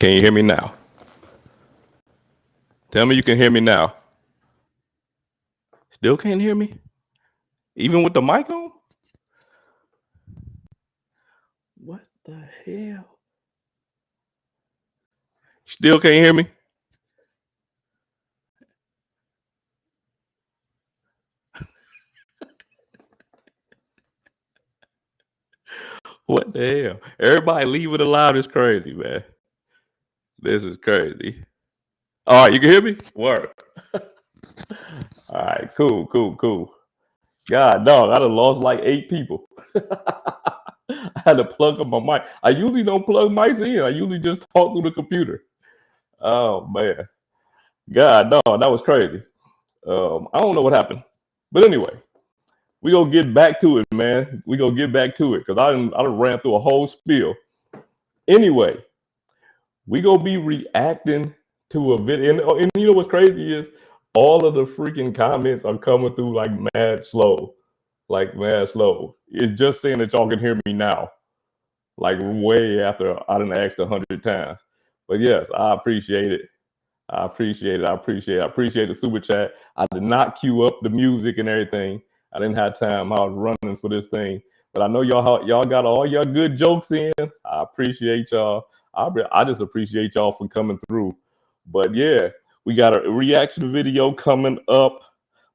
Can you hear me now? Tell me you can hear me now. Still can't hear me? Even with the mic on? What the hell? Still can't hear me? What the hell? Everybody leave it aloud. It's crazy, man. This is crazy. All right, you can hear me? Work. All right, cool. God, dog, I done lost like 8 people. I had to plug up my mic. I usually don't plug mics in. I usually just talk through the computer. Oh, man. God, dog, that was crazy. I don't know what happened. But anyway, we gonna get back to it, man. We gonna get back to it because I done ran through a whole spiel. Anyway, we gonna be reacting to a video, and you know what's crazy is all of the freaking comments are coming through like mad slow. It's just saying that y'all can hear me now, like way after I done asked 100 times. But yes, I appreciate it. I appreciate the super chat. I did not queue up the music and everything. I didn't have time. I was running for this thing. But I know y'all got all your good jokes in. I appreciate y'all. I just appreciate y'all for coming through. But yeah, we got a reaction video coming up.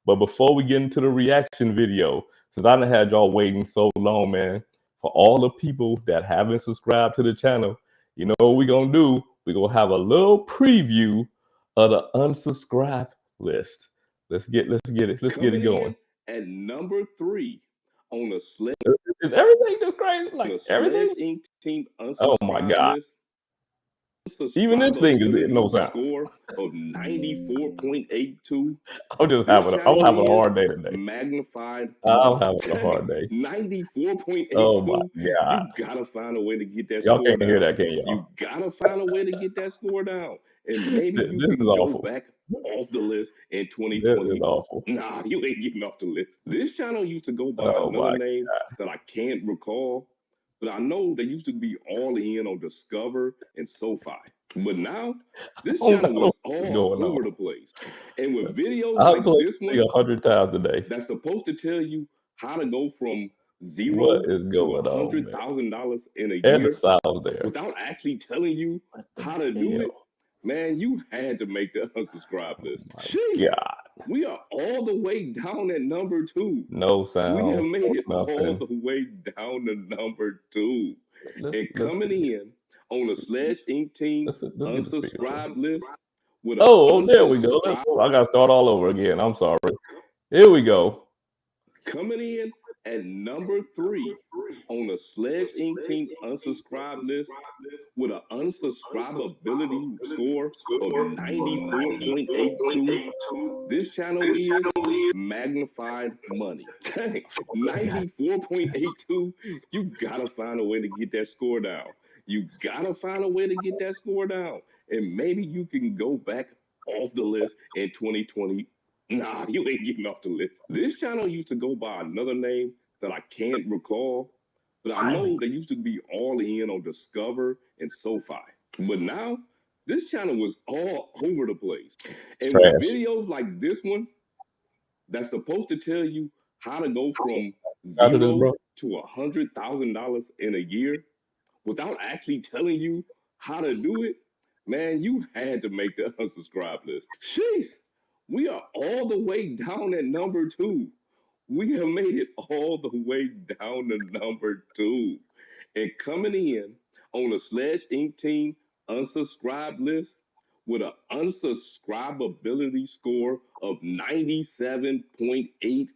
But before we get into the reaction video, since I done had y'all waiting so long, man, for all the people that haven't subscribed to the channel, you know what we're going to do? We're going to have a little preview of the unsubscribe list. Let's get it going. At number 3 on the Sledge. Is everything just crazy? Like everything? SledgeInc team Oh my God. list. Even this thing is no sound. Score of 94.82. I'm having a hard day today. Magnified. I'm having a hard day. 94.82. Oh my God. You gotta find a way to get that y'all score can't down. Hear that, can y'all? You gotta find a way to get that score down. And maybe you this can is go awful. back off the list in 2020. This is awful. Nah, you ain't getting off the list. This channel used to go by another name that I can't recall, but I know they used to be all in on Discover and SoFi. But now, this channel was all over the place. And with videos like this one, 100 times a day, that's supposed to tell you how to go from zero to $100,000 in a year without actually telling you how to do it. Man, you had to make the unsubscribe list. God. We are all the way down at number 2. No sound. We have made it all the way down to number 2. And coming in on the SledgeInc team unsubscribe list. With there we go. I got to start all over again. I'm sorry. Here we go. Coming in at number 3 on the SledgeInc team unsubscribe list with an unsubscribability score of 94.82. This channel is magnified money. 94.82. You gotta find a way to get that score down. And maybe you can go back off the list in 2020. Nah, you ain't getting off the list. This channel used to go by another name that I can't recall, but I know they used to be all in on Discover and SoFi. But now, this channel was all over the place. And with videos like this one, that's supposed to tell you how to go from zero to $100,000 in a year without actually telling you how to do it, man, you had to make the unsubscribe list. Jeez. We are all the way down at number 2. We have made it all the way down to number 2. And coming in on the SledgeInc team unsubscribe list with an unsubscribability score of 97.8.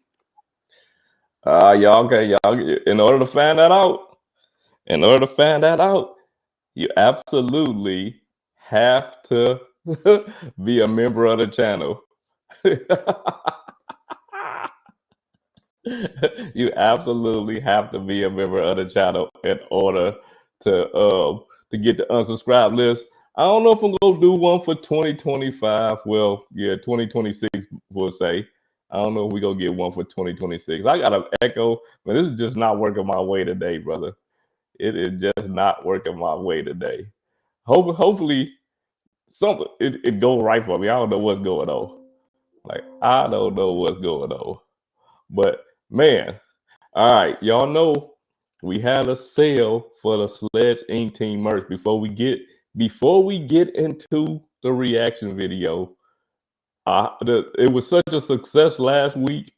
Y'all, in order to find that out, you absolutely have to be a member of the channel. You absolutely have to be a member of the channel in order to get the unsubscribe list. I don't know if I'm gonna do one for 2025. Well, yeah, 2026 we'll say. I don't know if we're gonna get one for 2026. I got an echo, but this is just not working my way today, brother. It is just not working my way today. hopefully something it go right for me. I don't know what's going on. Like, I don't know what's going on. But man, all right, y'all know we had a sale for the SledgeInc team merch. Before we get into the reaction video, it was such a success last week.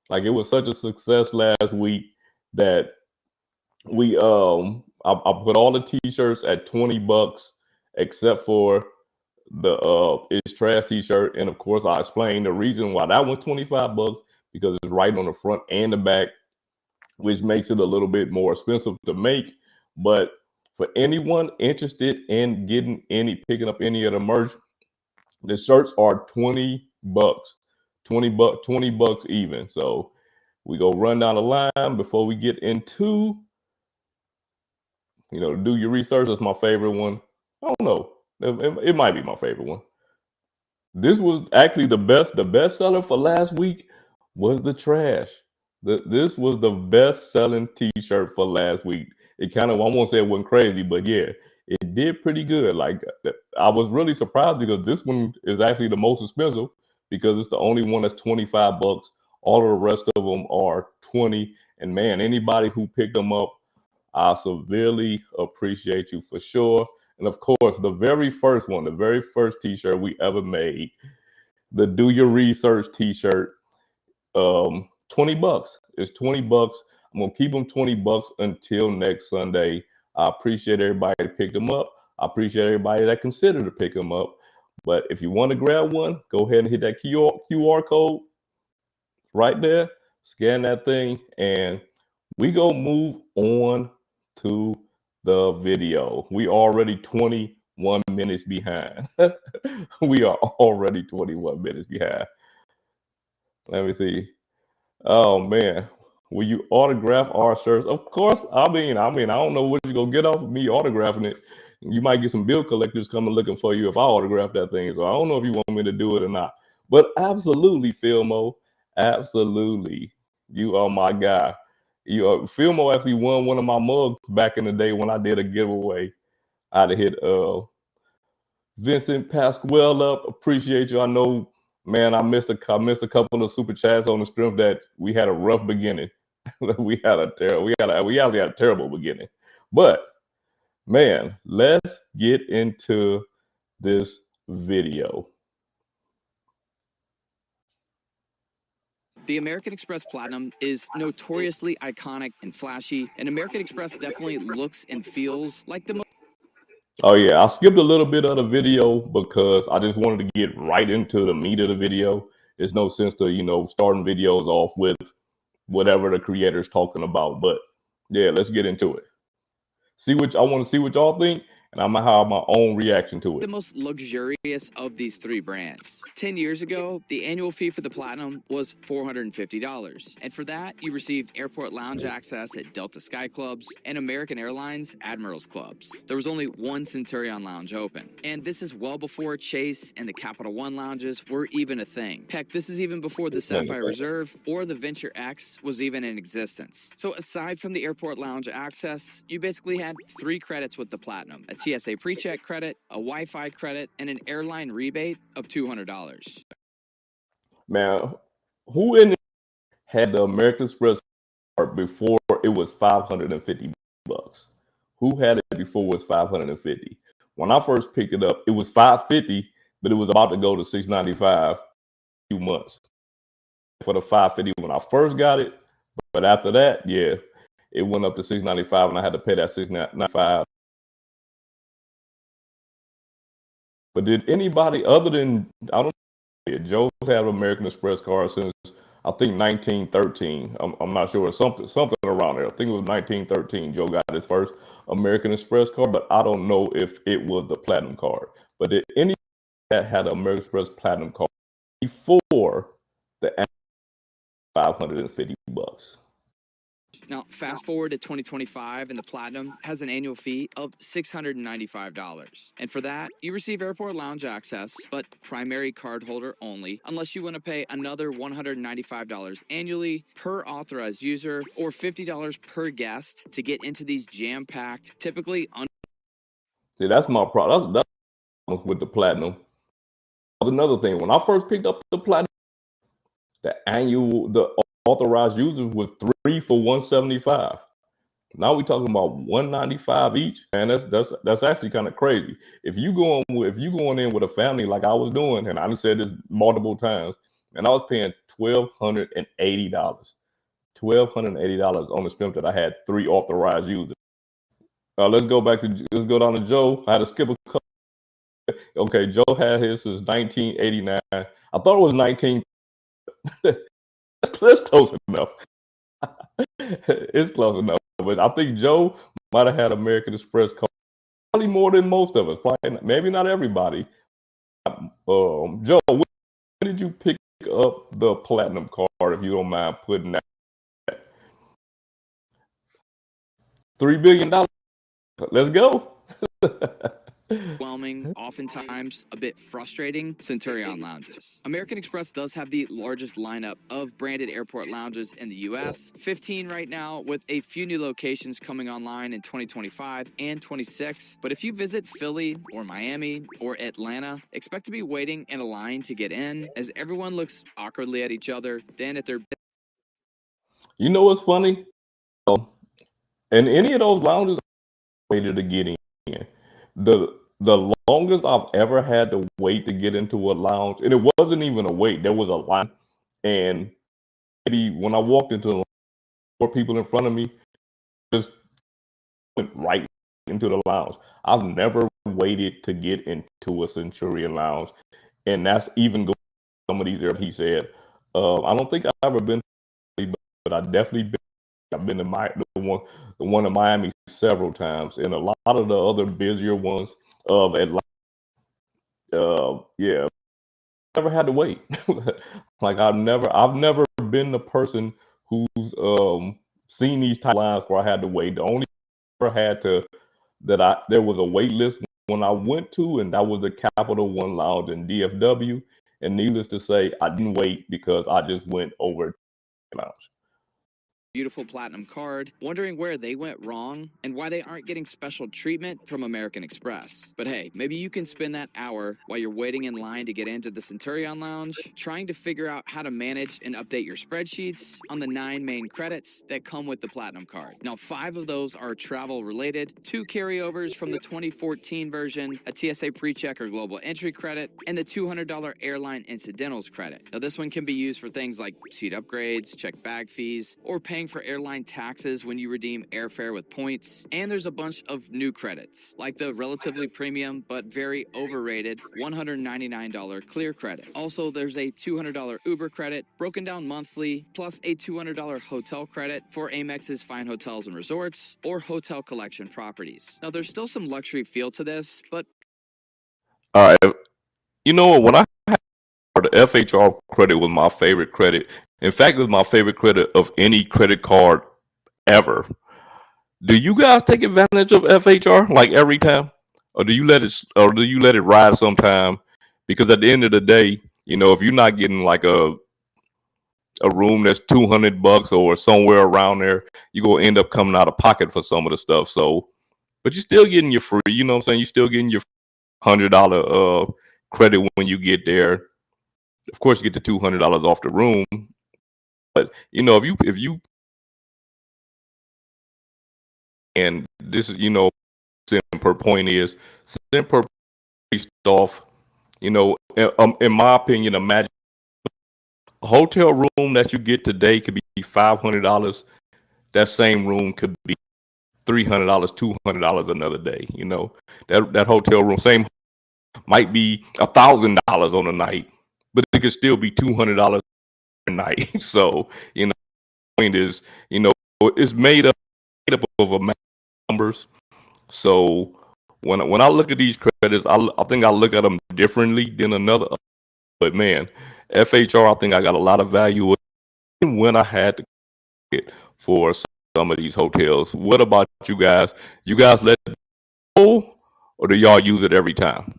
Like, it was such a success last week that we I put all the t-shirts at $20 except for the It's Trash t-shirt. And of course I explained the reason why that was $25 because it's right on the front and the back, which makes it a little bit more expensive to make. But for anyone interested in picking up any of the merch, the shirts are $20, $20 even. So we go run down the line before we get into, do your research. That's my favorite one. I don't know. It might be my favorite one. This was actually the best seller for last week was the trash. This was the best selling t-shirt for last week. It kind of, I won't say it went crazy, but yeah, it did pretty good. Like, I was really surprised because this one is actually the most expensive because it's the only one that's $25. All of the rest of them are 20. And man, anybody who picked them up, I severely appreciate you for sure. And of course, the very first t-shirt we ever made, the Do Your Research t-shirt, $20. It's $20. I'm gonna keep them $20 until next Sunday. I appreciate everybody that picked them up. I appreciate everybody that considered to pick them up. But if you want to grab one, go ahead and hit that QR code right there. Scan that thing, and we go move on to the video. We already 21 minutes behind. We are already 21 minutes behind. Let me see. Oh man, will you autograph our shirts? Of course. I mean, I don't know what you're gonna get off of me autographing it. You might get some bill collectors coming looking for you if I autograph that thing. So I don't know if you want me to do it or not. But absolutely, Filmo. Absolutely. You are my guy. Filmo actually won one of my mugs back in the day when I did a giveaway. I'd hit Vincent Pasquale up. Appreciate you. I know, man, I missed a couple of super chats on the strength that we had a rough beginning. we actually had a terrible beginning. But man, let's get into this video. The American Express Platinum is notoriously iconic and flashy, and American Express definitely looks and feels like the most. Oh yeah, I skipped a little bit of the video because I just wanted to get right into the meat of the video. There's no sense to, starting videos off with whatever the creator's talking about. But yeah, let's get into it. I want to see what y'all think, and I'm gonna have my own reaction to it. The most luxurious of these three brands. 10 years ago, the annual fee for the Platinum was $450. And for that, you received airport lounge access at Delta Sky Clubs and American Airlines Admirals Clubs. There was only one Centurion Lounge open. And this is well before Chase and the Capital One lounges were even a thing. Heck, this is even before the Sapphire Reserve or the Venture X was even in existence. So aside from the airport lounge access, you basically had 3 credits with the Platinum: a TSA pre-check credit, a Wi-Fi credit, and an airline rebate of $200. Man, who in had the American Express card before it was $550? Who had it before it was $550? When I first picked it up, it was $550, but it was about to go to $695 a few months for the $550 when I first got it. But after that, yeah, it went up to $695, and I had to pay that $695. But did anybody other than, I don't know, Joe's had an American Express card since I think 1913. I'm not sure, something around there. I think it was 1913. Joe got his first American Express card, but I don't know if it was the Platinum card. But did anybody that had an American Express Platinum card before the $550? Now, fast forward to 2025, and the Platinum has an annual fee of $695. And for that, you receive airport lounge access, but primary cardholder only, unless you want to pay another $195 annually per authorized user or $50 per guest to get into these jam-packed, typically See, that's my problem. That's with the Platinum. Another thing, when I first picked up the Platinum, the authorized users was 3 for $175. Now we're talking about $195 each, and that's actually kind of crazy. If you going in with a family like I was doing, and I've said this multiple times, and I was paying $1,280, $1,280 on the strength that I had 3 authorized users. Let's go down to Joe. I had to skip a couple. Okay, Joe had his since 1989. I thought it was 19. That's close enough. It's close enough. But I think Joe might have had American Express card, probably more than most of us. Probably maybe not everybody. Joe, when did you pick up the Platinum card, if you don't mind putting that? $3 billion. Let's go. Overwhelming, oftentimes a bit frustrating Centurion lounges. American Express does have the largest lineup of branded airport lounges in the US, 15 right now, with a few new locations coming online in 2025 and 26. But if you visit Philly or Miami or Atlanta, expect to be waiting in a line to get in, as everyone looks awkwardly at each other, then at their... You know what's funny? In any of those lounges, I waited to get in. The longest I've ever had to wait to get into a lounge, and it wasn't even a wait, there was a line. And maybe when I walked into the lounge, 4 people in front of me just went right into the lounge. I've never waited to get into a Centurion lounge, and that's even going some of these areas. He said, I don't think I've ever been, but I definitely been. I've been to the one in Miami several times, and a lot of the other busier ones of Atlanta. Yeah, never had to wait. Like I've never been the person who's seen these type lines where I had to wait. The only ever had to there was a wait list when I went to, and that was the Capital One Lounge in DFW. And needless to say, I didn't wait because I just went over to the lounge. Beautiful Platinum card, wondering where they went wrong and why they aren't getting special treatment from American Express. But hey, maybe you can spend that hour while you're waiting in line to get into the Centurion Lounge, trying to figure out how to manage and update your spreadsheets on the 9 main credits that come with the Platinum card. Now, 5 of those are travel related, 2 carryovers from the 2014 version, a TSA PreCheck or Global Entry credit, and the $200 airline incidentals credit. Now, this one can be used for things like seat upgrades, checked bag fees, or paying for airline taxes when you redeem airfare with points. And there's a bunch of new credits, like the relatively premium but very overrated $199 Clear credit. Also, there's a $200 Uber credit, broken down monthly, plus a $200 hotel credit for Amex's fine hotels and resorts, or hotel collection properties. Now, there's still some luxury feel to this, but... All right. You know, when I had the FHR credit was my favorite credit. In fact, it was my favorite credit of any credit card ever. Do you guys take advantage of FHR like every time, or do you let it ride sometime? Because at the end of the day, you know, if you're not getting like a room that's $200 or somewhere around there, you're gonna end up coming out of pocket for some of the stuff. So, but you're still getting your free. You know what I'm saying? You're still getting your $100 credit when you get there. Of course, you get the $200 off the room. But you know, if you and this is, you know, cent per point is cent per based off, you know, in my opinion, imagine a hotel room that you get today could be $500. That same room could be $300, $200 another day. You know, that hotel room same might be $1,000 on a night, but it could still be $200 per night. So, you know, the point is, you know, it's made up of a amount of numbers. So when I look at these credits, I think I look at them differently than another. But man, FHR, I think I got a lot of value when I had to get for some of these hotels. What about you guys? You guys let it go, or do y'all use it every time?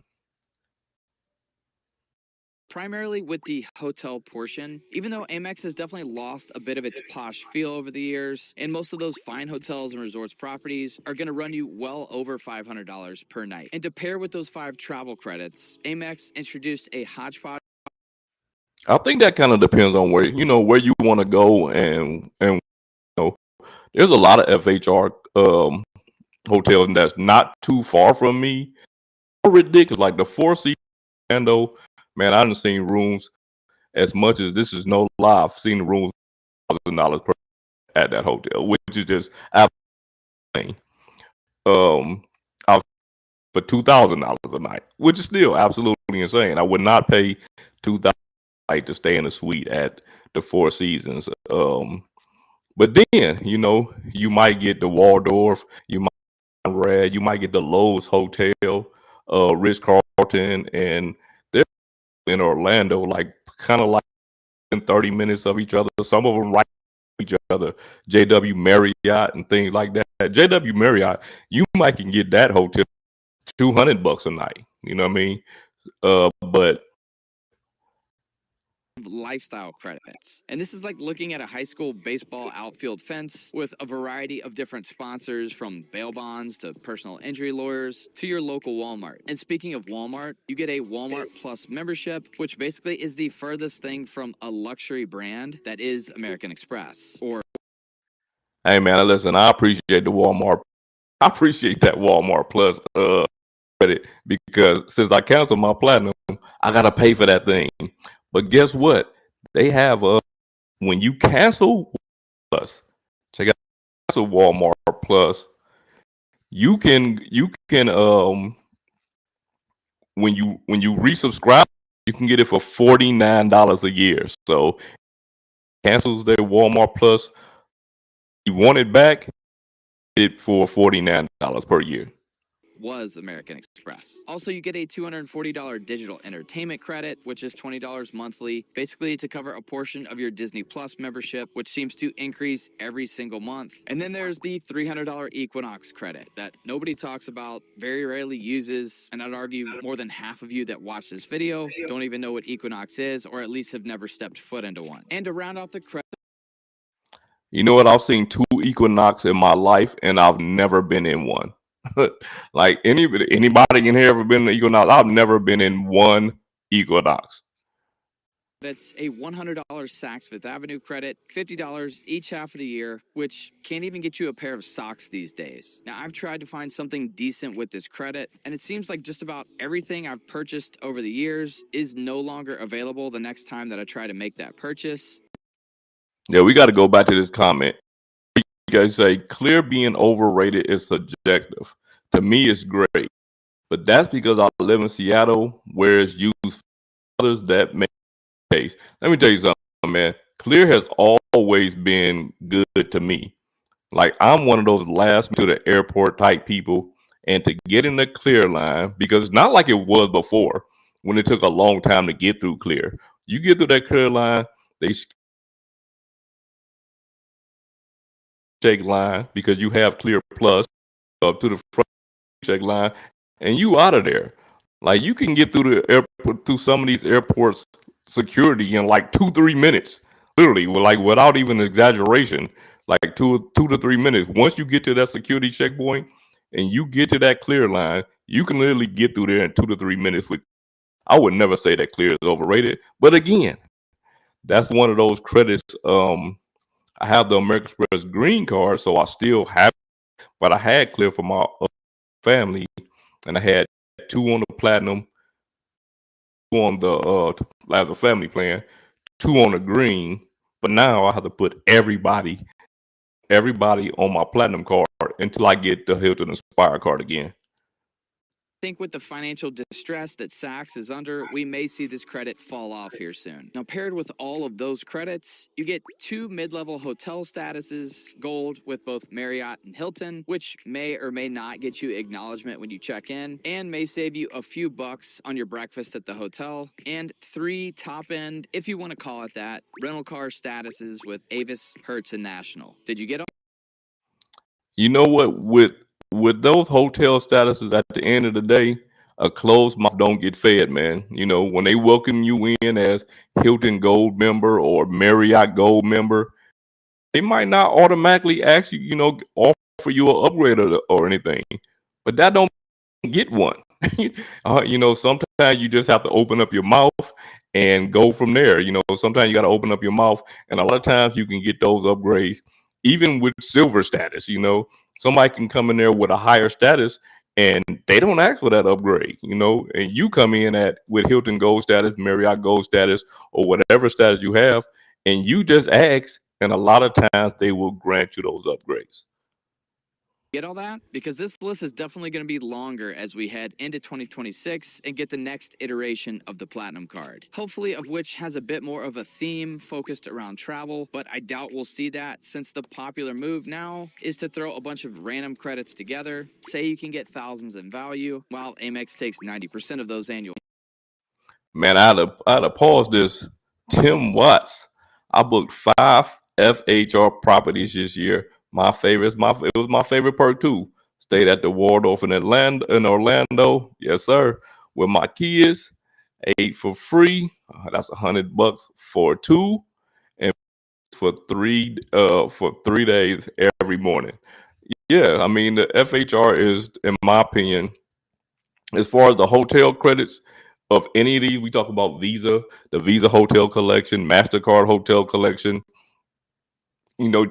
primarily with the hotel portion. Even though Amex has definitely lost a bit of its posh feel over the years, and most of those fine hotels and resorts properties are going to run you well over $500 per night. And to pair with those 5 travel credits, Amex introduced a hodgepodge. I think that kind of depends on where you want to go, and there's a lot of FHR hotels that's not too far from me. Ridiculous, like the Four Seasons Orlando, man. I done seen rooms as much as, this is no lie, I've seen rooms $1,000 per at that hotel, which is just absolutely I for $2,000 a night, which is still absolutely insane. I would not pay $2,000 to stay in a suite at the Four Seasons. But then you might get the Waldorf, you might get the Lowe's Hotel, Ritz Carlton, and they're in Orlando, like kind of like in 30 minutes of each other. Some of them right each other. JW Marriott and things like that. JW Marriott, you might can get that hotel $200 a night. You know what I mean? But lifestyle credits. And this is like looking at a high school baseball outfield fence with a variety of different sponsors, from bail bonds to personal injury lawyers to your local Walmart. And speaking of Walmart, you get a Walmart Plus membership, which basically is the furthest thing from a luxury brand that is American Express. Or, hey man, listen, I appreciate the Walmart. I appreciate that Walmart Plus credit, because since I canceled my Platinum, I gotta pay for that thing. But guess what? They have when you cancel Plus, check out cancel Walmart Plus. You can when you resubscribe, you can get it for $49 a year. So cancels their Walmart Plus. You want it back, it for $49 per year. Was American Express. Also, you get a $240 digital entertainment credit, which is $20 monthly, basically to cover a portion of your Disney Plus membership, which seems to increase every single month. And then there's the $300 Equinox credit that nobody talks about, very rarely uses, and I'd argue more than half of you that watch this video don't even know what Equinox is, or at least have never stepped foot into one. And to round out the credit, you know what? I've seen 2 Equinox in my life, and I've never been in one. Like anybody in here ever been to Equinox? I've never been in one Equinox. it's a $100 Saks Fifth Avenue credit, $50 each half of the year, which can't even get you a pair of socks these days. Now, I've tried to find something decent with this credit, and it seems like just about everything I've purchased over the years is no longer available the next time that I try to make that purchase. Yeah, we got to go back to this comment. You guys say clear being overrated is subjective. To me, it's great, but that's because I live in Seattle, where it's used for others that make case. Let me tell you something, man. Clear has always been good to me. Like, I'm one of those last to the airport type people, and to get in the Clear line, because it's not like it was before when it took a long time to get through Clear. You get through that Clear line, they check line because you have Clear Plus up to the front check line, and you out of there. Like, you can get through the airport, through some of these airports security in like 2-3 minutes, literally, like without even exaggeration, like 2 to 3 minutes. Once you get to that security checkpoint and you get to that Clear line, you can literally get through there in 2 to 3 minutes. I would never say that Clear is overrated, but again, that's one of those credits. I have the American Express green card, so I still have it, but I had Clear for my family, and I had 2 on the Platinum, 2 on the family plan, 2 on the green. But now I have to put everybody on my Platinum card until I get the Hilton Inspire card again. I think with the financial distress that Saks is under, we may see this credit fall off here soon. Now, paired with all of those credits, you get 2 mid-level hotel statuses, gold with both Marriott and Hilton, which may or may not get you acknowledgement when you check in, and may save you a few bucks on your breakfast at the hotel, and 3 top-end, if you want to call it that, rental car statuses with Avis, Hertz, and National. Did you get them? You know what? With those hotel statuses, at the end of the day, A closed mouth don't get fed, man. You know, when they welcome you in as Hilton Gold member or Marriott Gold member, they might not automatically ask you, offer you an upgrade or anything, but that don't get one. Sometimes you just have to open up your mouth and go from there. Sometimes you got to open up your mouth, and a lot of times you can get those upgrades, even with silver status. Somebody can come in there with a higher status, and they don't ask for that upgrade. And you come in with Hilton Gold status, Marriott Gold status, or whatever status you have, and you just ask, and a lot of times they will grant you those upgrades. Get all that? Because this list is definitely going to be longer as we head into 2026 and get the next iteration of the Platinum card. Hopefully, of which has a bit more of a theme focused around travel, but I doubt we'll see that since the popular move now is to throw a bunch of random credits together, say you can get thousands in value, while Amex takes 90% of those annual. Man, I had to pause this. Tim Watts. I booked 5 FHR properties this year. My favorite, it was my favorite perk too. Stayed at the Waldorf in Orlando. Yes, sir. With my kids, ate for free. That's $100 for 2, and for 3 days every morning. Yeah, I mean the FHR is, in my opinion, as far as the hotel credits of any of these, we talk about Visa, the Visa Hotel Collection, MasterCard Hotel Collection.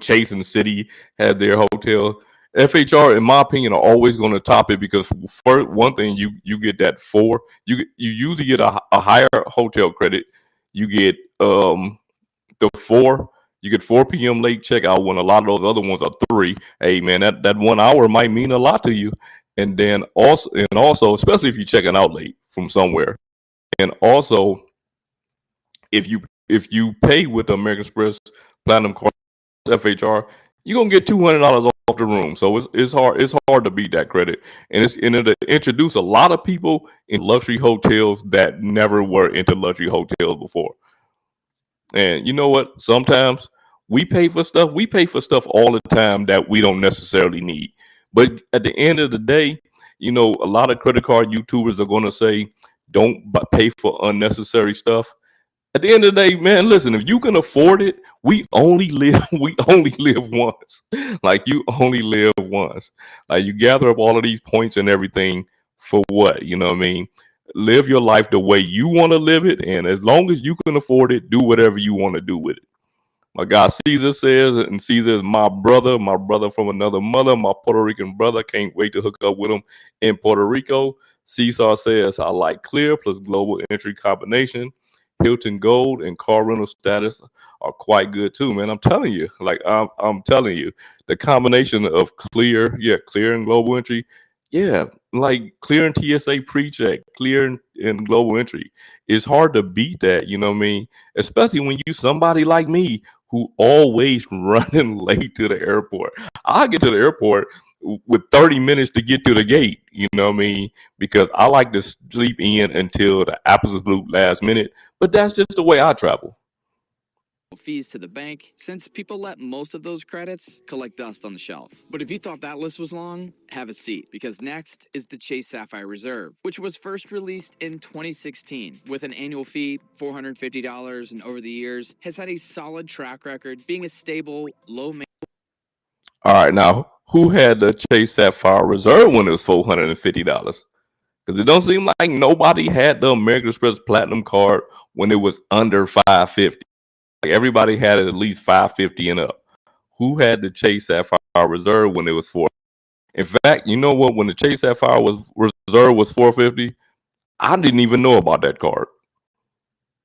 Chase and City had their hotel. FHR, in my opinion, are always going to top it because for one thing, you get that 4. You usually get a higher hotel credit. You get the 4. You get 4 p.m. late checkout when a lot of those other ones are 3. Hey man, that 1 hour might mean a lot to you. And then also, especially if you're checking out late from somewhere, and also if you pay with the American Express Platinum card, FHR, you're gonna get $200 off the room. So it's hard to beat that credit, and it'll introduce a lot of people in luxury hotels that never were into luxury hotels before. And you know what? Sometimes we pay for stuff all the time that we don't necessarily need. But at the end of the day, a lot of credit card YouTubers are gonna say, don't pay for unnecessary stuff. At the end of the day, man, listen, if you can afford it, we only live once. Like, you only live once. Like, you gather up all of these points and everything for what? You know what I mean? Live your life the way you want to live it, and as long as you can afford it, do whatever you want to do with it. My guy Caesar says, and Caesar is my brother from another mother, my Puerto Rican brother. Can't wait to hook up with him in Puerto Rico. Caesar says, I like clear plus global entry combination. Hilton Gold and car rental status are quite good too, man. I'm telling you, I'm telling you, the combination of clear and global entry, like clear and TSA pre-check, clear and global entry. It's hard to beat that, you know what I mean? Especially when you somebody like me who always running late to the airport. I get to the airport with 30 minutes to get to the gate, you know what I mean? Because I like to sleep in until the absolute last minute, but that's just the way I travel. Fees to the bank, since people let most of those credits collect dust on the shelf. But if you thought that list was long, have a seat, because next is the Chase Sapphire Reserve, which was first released in 2016 with an annual fee $450, and over the years has had a solid track record, being a stable, low. All right, now who had the Chase Sapphire Reserve when it was $450? Because it don't seem like nobody had the American Express Platinum card when it was under $550. Like, everybody had it at least $550 and up. Who had the Chase Sapphire Reserve when it was $450? In fact, you know what? When the Chase Sapphire Reserve was $450, I didn't even know about that card.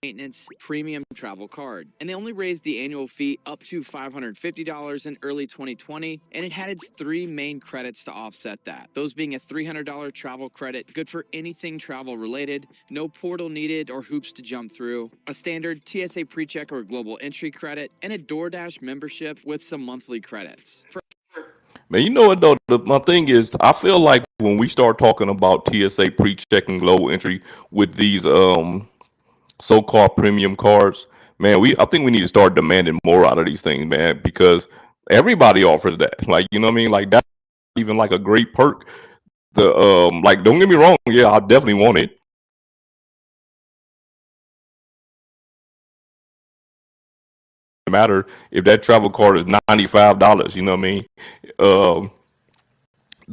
Maintenance premium travel card, and they only raised the annual fee up to $550 in early 2020, and it had its 3 main credits to offset that, those being a $300 travel credit, good for anything travel related, no portal needed or hoops to jump through, a standard TSA pre-check or global entry credit, and a DoorDash membership with some monthly credits. Man, you know what though? My thing is, I feel like when we start talking about TSA pre-check and global entry with these so-called premium cards, man, I think we need to start demanding more out of these things, man, because everybody offers that. Like, you know what I mean? Like, that's even like a great perk like, don't get me wrong, yeah, I definitely want it. Matter if that travel card is $95, you know what I mean? Um,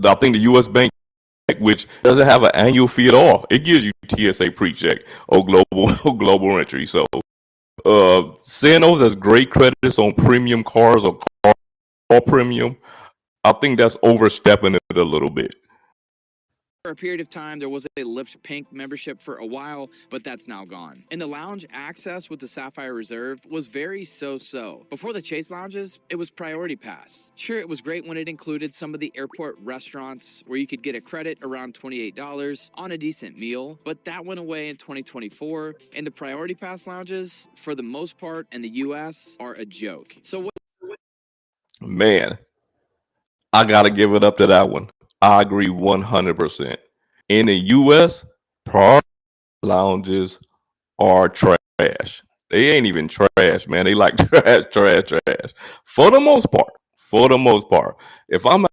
I think the U.S. Bank, which doesn't have an annual fee at all, it gives you TSA pre-check or global entry. So, seeing those as great credits on premium cars or car premium, I think that's overstepping it a little bit. For a period of time, there was a Lyft Pink membership for a while, but that's now gone. And the lounge access with the Sapphire Reserve was very so-so. Before the Chase lounges, it was Priority Pass. Sure, it was great when it included some of the airport restaurants where you could get a credit around $28 on a decent meal, but that went away in 2024, and the Priority Pass lounges, for the most part in the U.S., are a joke. So what? Man, I got to give it up to that one. I agree 100%. In the U.S., priority lounges are trash. They ain't even trash, man. They like trash. For the most part. If I'm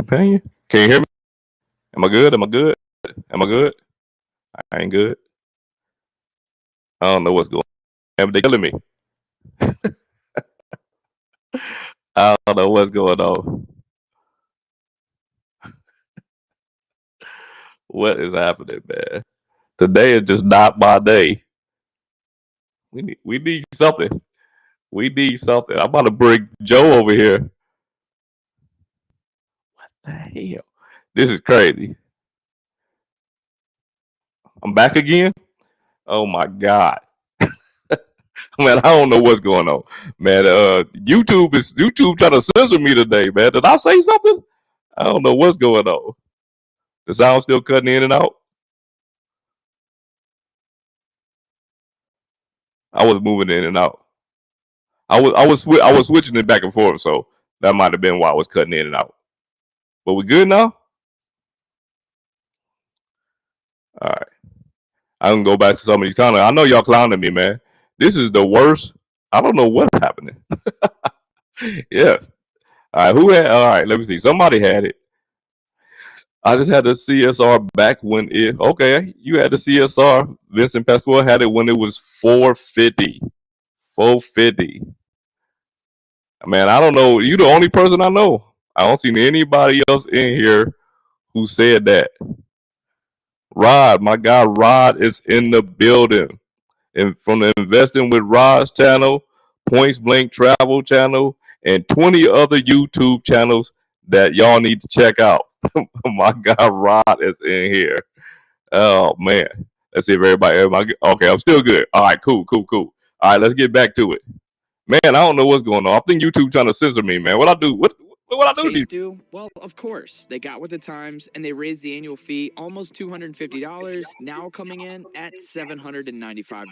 paying you, can you hear me? Am I good? I ain't good. I don't know what's going on. They killing me. I don't know what's going on. What is happening, man? Today is just not my day. We need something. We need something. I'm about to bring Joe over here. What the hell? This is crazy. I'm back again. Oh my god, man! I don't know what's going on, man. YouTube trying to censor me today, man. Did I say something? I don't know what's going on. The sound still cutting in and out. I was moving in and out. I was switching it back and forth, so that might have been why I was cutting in and out. But we good now? I can go back to some of these tunnels. I know y'all clowning me, man. This is the worst. I don't know what's happening. Yes. All right, who had? All right, let me see. Somebody had it. I just had the CSR back when it. Okay, you had the CSR. Vincent Pasquale had it when it was 450. 450. Man, I don't know. You the only person I know. I don't see anybody else in here who said that. Rod, my guy Rod is in the building. And from the Investing with Rod's channel, Points Blank Travel channel, and 20 other YouTube channels that y'all need to check out. My guy Rod is in here. Oh man. Let's see if everybody okay, I'm still good. All right, cool. All right, let's get back to it. Man, I don't know what's going on. I think YouTube trying to censor me, man. What I do? What I do? Chase do? Well, of course. They got with the times and they raised the annual fee almost $250, now coming in at $795.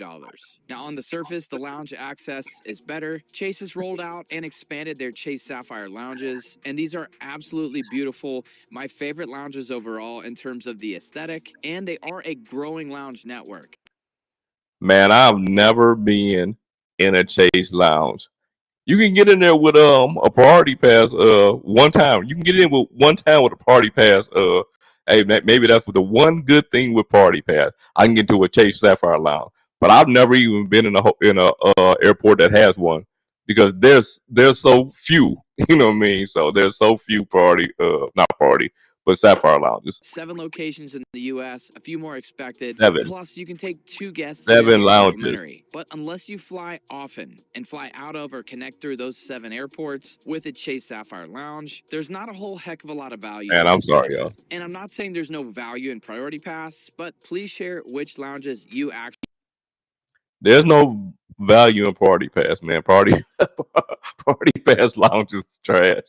Now, on the surface, the lounge access is better. Chase has rolled out and expanded their Chase Sapphire lounges, and these are absolutely beautiful. My favorite lounges overall in terms of the aesthetic, and they are a growing lounge network. Man, I've never been in a Chase lounge. You can get in there with a priority pass one time. You can get in with one time with a priority pass. Hey, maybe that's the one good thing with priority pass. I can get to a Chase Sapphire lounge, but I've never even been in a airport that has one because there's so few. You know what I mean? So there's so few not priority, but Sapphire lounges. 7 locations in the U.S., a few more expected. 7. Plus, you can take 2 guests 7 in lounges. complimentary. But unless you fly often and fly out of or connect through those 7 airports with a Chase Sapphire Lounge, there's not a whole heck of a lot of value. And I'm sorry, y'all. And I'm not saying there's no value in Priority Pass, but please share which lounges you actually. There's no value in Priority Pass, man. Priority Pass lounge is trash.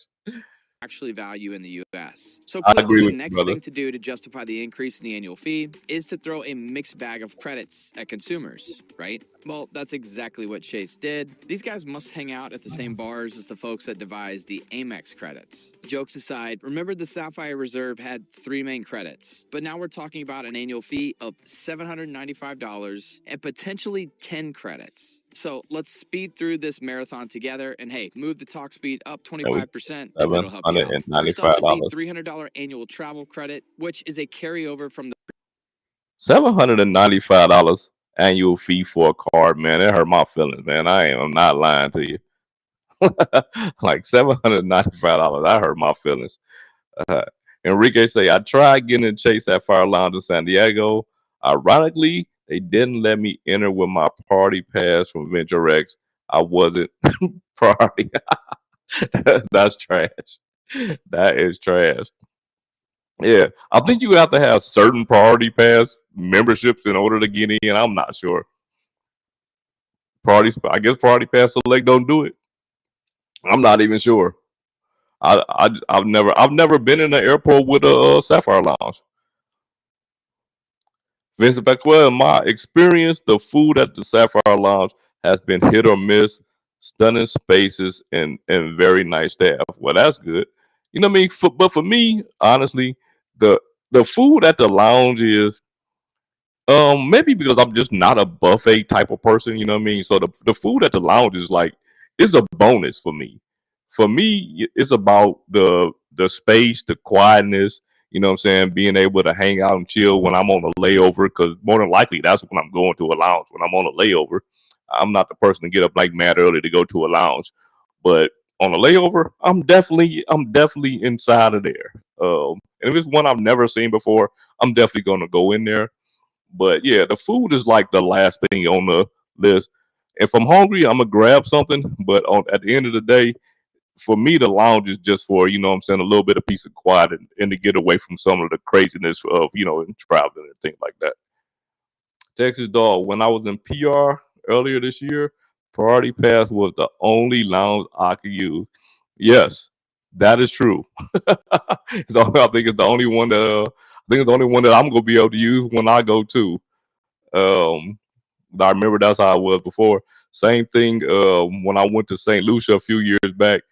Actually value in the U.S. So I agree the with you, next brother. thing to do to justify the increase in the annual fee is to throw a mixed bag of credits at consumers, right? Well, that's exactly what Chase did. These guys must hang out at the same bars as the folks that devised the Amex credits. Jokes aside, remember the Sapphire Reserve had 3 main credits, but now we're talking about an annual fee of $795 and potentially 10 credits. So let's speed through this marathon together, and hey, move the talk speed up 25% if it'll help you out. First up is the $300 annual travel credit, which is a carryover from the $795 annual fee for a card, man. It hurt my feelings, man. I'm not lying to you. Like $795, that hurt my feelings. Enrique say, I tried getting in Chase Sapphire Lounge in San Diego. Ironically, they didn't let me enter with my party pass from Venture X. I wasn't priority. That's trash. That is trash. Yeah, I think you have to have certain priority pass memberships in order to get in. I'm not sure. I guess Priority Pass Select don't do it. I'm not even sure. I've never been in an airport with a Sapphire Lounge. Vincent Pasquale, in my experience, the food at the Sapphire Lounge has been hit or miss, stunning spaces and very nice staff. Well, that's good. You know what I mean? But for me, honestly, the food at the lounge is maybe because I'm just not a buffet type of person, you know what I mean? So the food at the lounge is like it's a bonus for me. For me, it's about the space, the quietness, you know what I'm saying, being able to hang out and chill when I'm on a layover, because more than likely that's when I'm going to a lounge, when I'm on a layover. I'm not the person to get up like mad early to go to a lounge. But on a layover, I'm definitely inside of there. And if it's one I've never seen before, I'm definitely gonna go in there. But yeah, the food is like the last thing on the list. If I'm hungry, I'm gonna grab something. But at the end of the day, for me, the lounge is just for, you know what I'm saying, a little bit of peace and quiet and to get away from some of the craziness of, you know, traveling and things like that. Texas Dog, when I was in PR earlier this year, Priority Pass was the only lounge I could use. Yes, that is true. So I think it's the only one that I'm gonna be able to use when I go to. I remember that's how it was before. Same thing when I went to St. Lucia a few years back.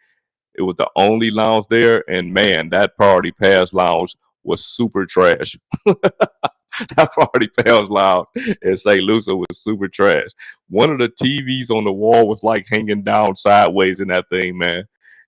It was the only lounge there, and man, that Priority Pass lounge was super trash. That Party Pals Lounge in St. Lucie was super trash. One of the TVs on the wall was like hanging down sideways in that thing, man.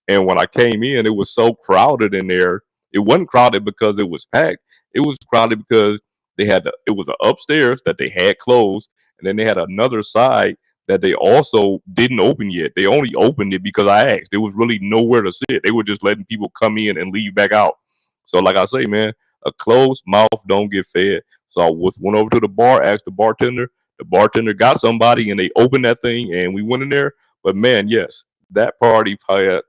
And when I came in, it was so crowded in there. It wasn't crowded because it was packed. It was crowded because it was an upstairs that they had closed, and then they had another side that they also didn't open yet. They only opened it because I asked. There was really nowhere to sit. They were just letting people come in and leave back out. So like I say, man, a closed mouth don't get fed. So I went over to the bar, asked the bartender. The bartender got somebody, and they opened that thing, and we went in there. But man, yes, that Party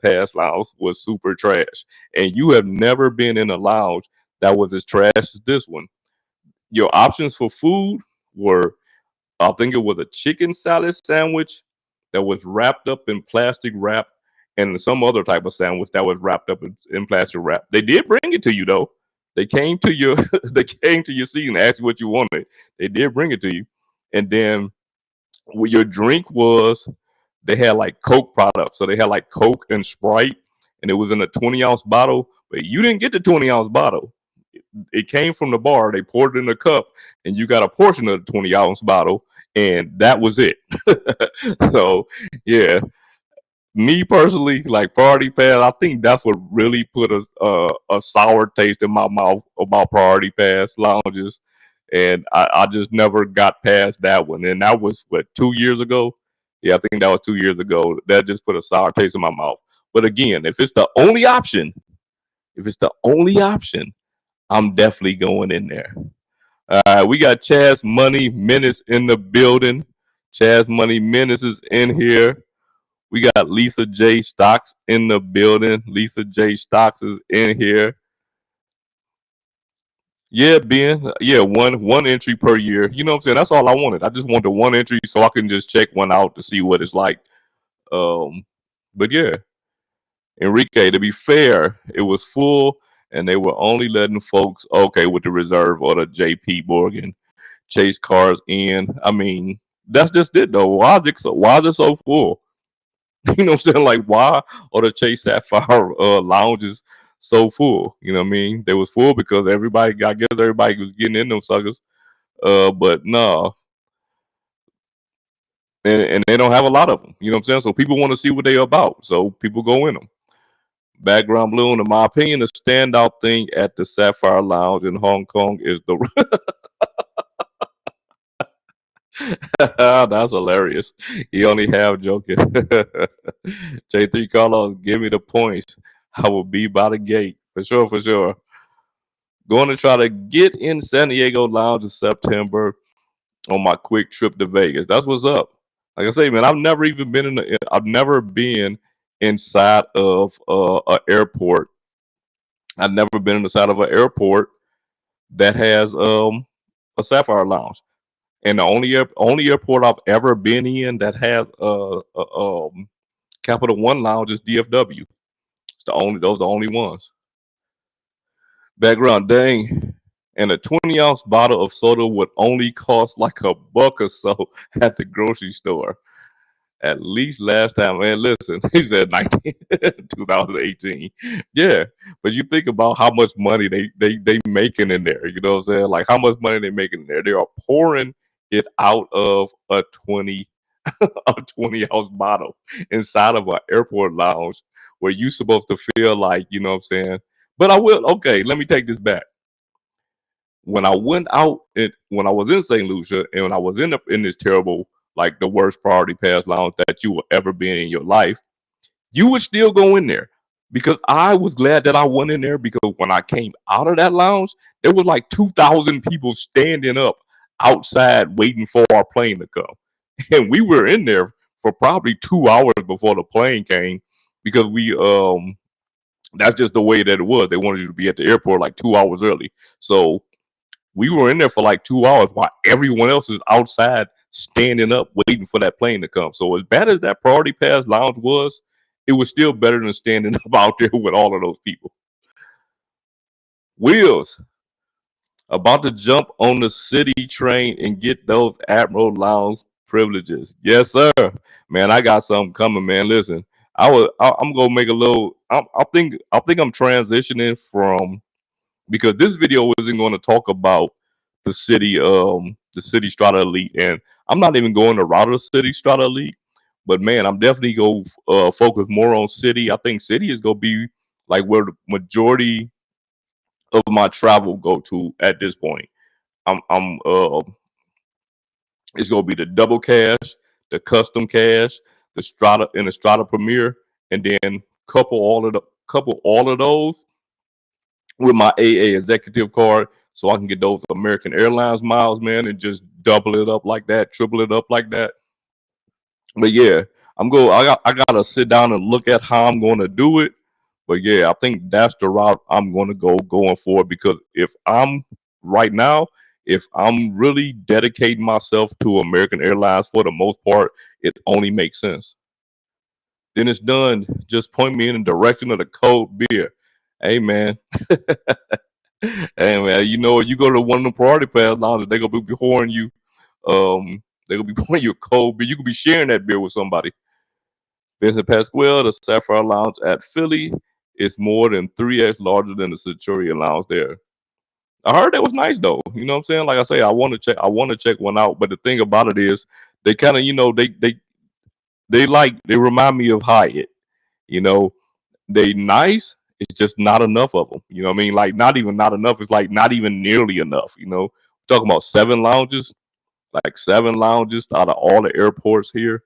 Pass Lounge was super trash. And you have never been in a lounge that was as trash as this one. Your options for food were, I think it was a chicken salad sandwich that was wrapped up in plastic wrap, and some other type of sandwich that was wrapped up in plastic wrap. They did bring it to you though. They came to your they came to your seat and asked you what you wanted. They did bring it to you. And then what your drink was, they had like Coke products. So they had like Coke and Sprite, and it was in a 20-ounce bottle, but you didn't get the 20-ounce bottle. It came from the bar. They poured it in a cup, and you got a portion of the 20-ounce bottle, and that was it. So, yeah, me personally, like Party Pass, I think that's what really put a sour taste in my mouth about Party Pass lounges, and I just never got past that one. And that was what, 2 years ago? Yeah, I think that was 2 years ago. That just put a sour taste in my mouth. But again, if it's the only option, I'm definitely going in there. We got Chaz Money Menace in the building. Chaz Money Menace is in here. We got Lisa J. Stocks in the building. Lisa J. Stocks is in here. Yeah, Ben. Yeah, one entry per year. You know what I'm saying? That's all I wanted. I just wanted one entry so I can just check one out to see what it's like. But yeah, Enrique, to be fair, it was full and they were only letting folks, okay, with the reserve or the JP Morgan chase cars in. I mean, that's just it though. Why is it so full? You know what I'm saying? Like, why are the Chase Sapphire lounges so full? You know what I mean? They was full because I guess everybody was getting in them suckers. But no, and they don't have a lot of them. You know what I'm saying? So people want to see what they're about. So people go in them. Background blue, in my opinion, the standout thing at the Sapphire Lounge in Hong Kong is the that's hilarious. He only half joking. J3 Carlos, give me the points. I will be by the gate. For sure, for sure. Going to try to get in San Diego Lounge in September on my quick trip to Vegas. That's what's up. Like I say, man, I've never been inside of an airport. I've never been inside of an airport that has a Sapphire Lounge. And the only airport I've ever been in that has a Capital One lounge is DFW. Those are the only ones. Background, dang. And a 20-ounce bottle of soda would only cost like $1 or so at the grocery store. At least last time, man. Listen, he said 2018. Yeah, but you think about how much money they making in there. You know what I'm saying? Like how much money they making in there. They are pouring it out of a 20-ounce bottle inside of an airport lounge where you supposed to feel like, you know what I'm saying? But okay, let me take this back. When I went out, when I was in St. Lucia and when I was in this terrible, like the worst Priority Pass lounge that you will ever be in your life, you would still go in there because I was glad that I went in there because when I came out of that lounge, there was like 2,000 people standing up outside waiting for our plane to come. And we were in there for probably 2 hours before the plane came because that's just the way that it was. They wanted you to be at the airport like 2 hours early. So we were in there for like 2 hours while everyone else is outside standing up waiting for that plane to come. So as bad as that Priority Pass lounge was, it was still better than standing up out there with all of those people. Wheels, about to jump on the city train and get those Admiral Lounge privileges. Yes, sir. Man, I got something coming, man. Listen, I'm gonna make a little. I think I'm transitioning from, because this video isn't going to talk about the city Strata Elite, and I'm not even going the route of the city Strata Elite, but man, I'm definitely go focus more on city. I think city is gonna be like where the majority of my travel go to at this point. I'm It's gonna be the double cash, the custom cash, the Strata and the Strata Premier, and then couple all of those with my AA executive card, so I can get those American Airlines miles, man, and just double it up like that, triple it up like that. But yeah, I gotta sit down and look at how I'm gonna do it. But yeah, I think that's the route I'm gonna go going forward, because if I'm right now, if I'm really dedicating myself to American Airlines for the most part, it only makes sense. Then it's done. Just point me in the direction of the cold beer. Hey man. Hey man, you know, you go to one of the priority pass lounges, they're gonna be pouring you they're gonna be pouring you a cold beer. You could be sharing that beer with somebody. Vincent Pasquale, the Sapphire Lounge at Philly, is more than 3x larger than the Centurion Lounge there. I heard that was nice though. You know what I'm saying? Like I say, I want to check one out. But the thing about it is, they kind of, you know, they remind me of Hyatt. You know, they nice. It's just not enough of them. You know what I mean? Like not even not enough. It's like not even nearly enough. You know, talking about 7 lounges, like 7 lounges out of all the airports here.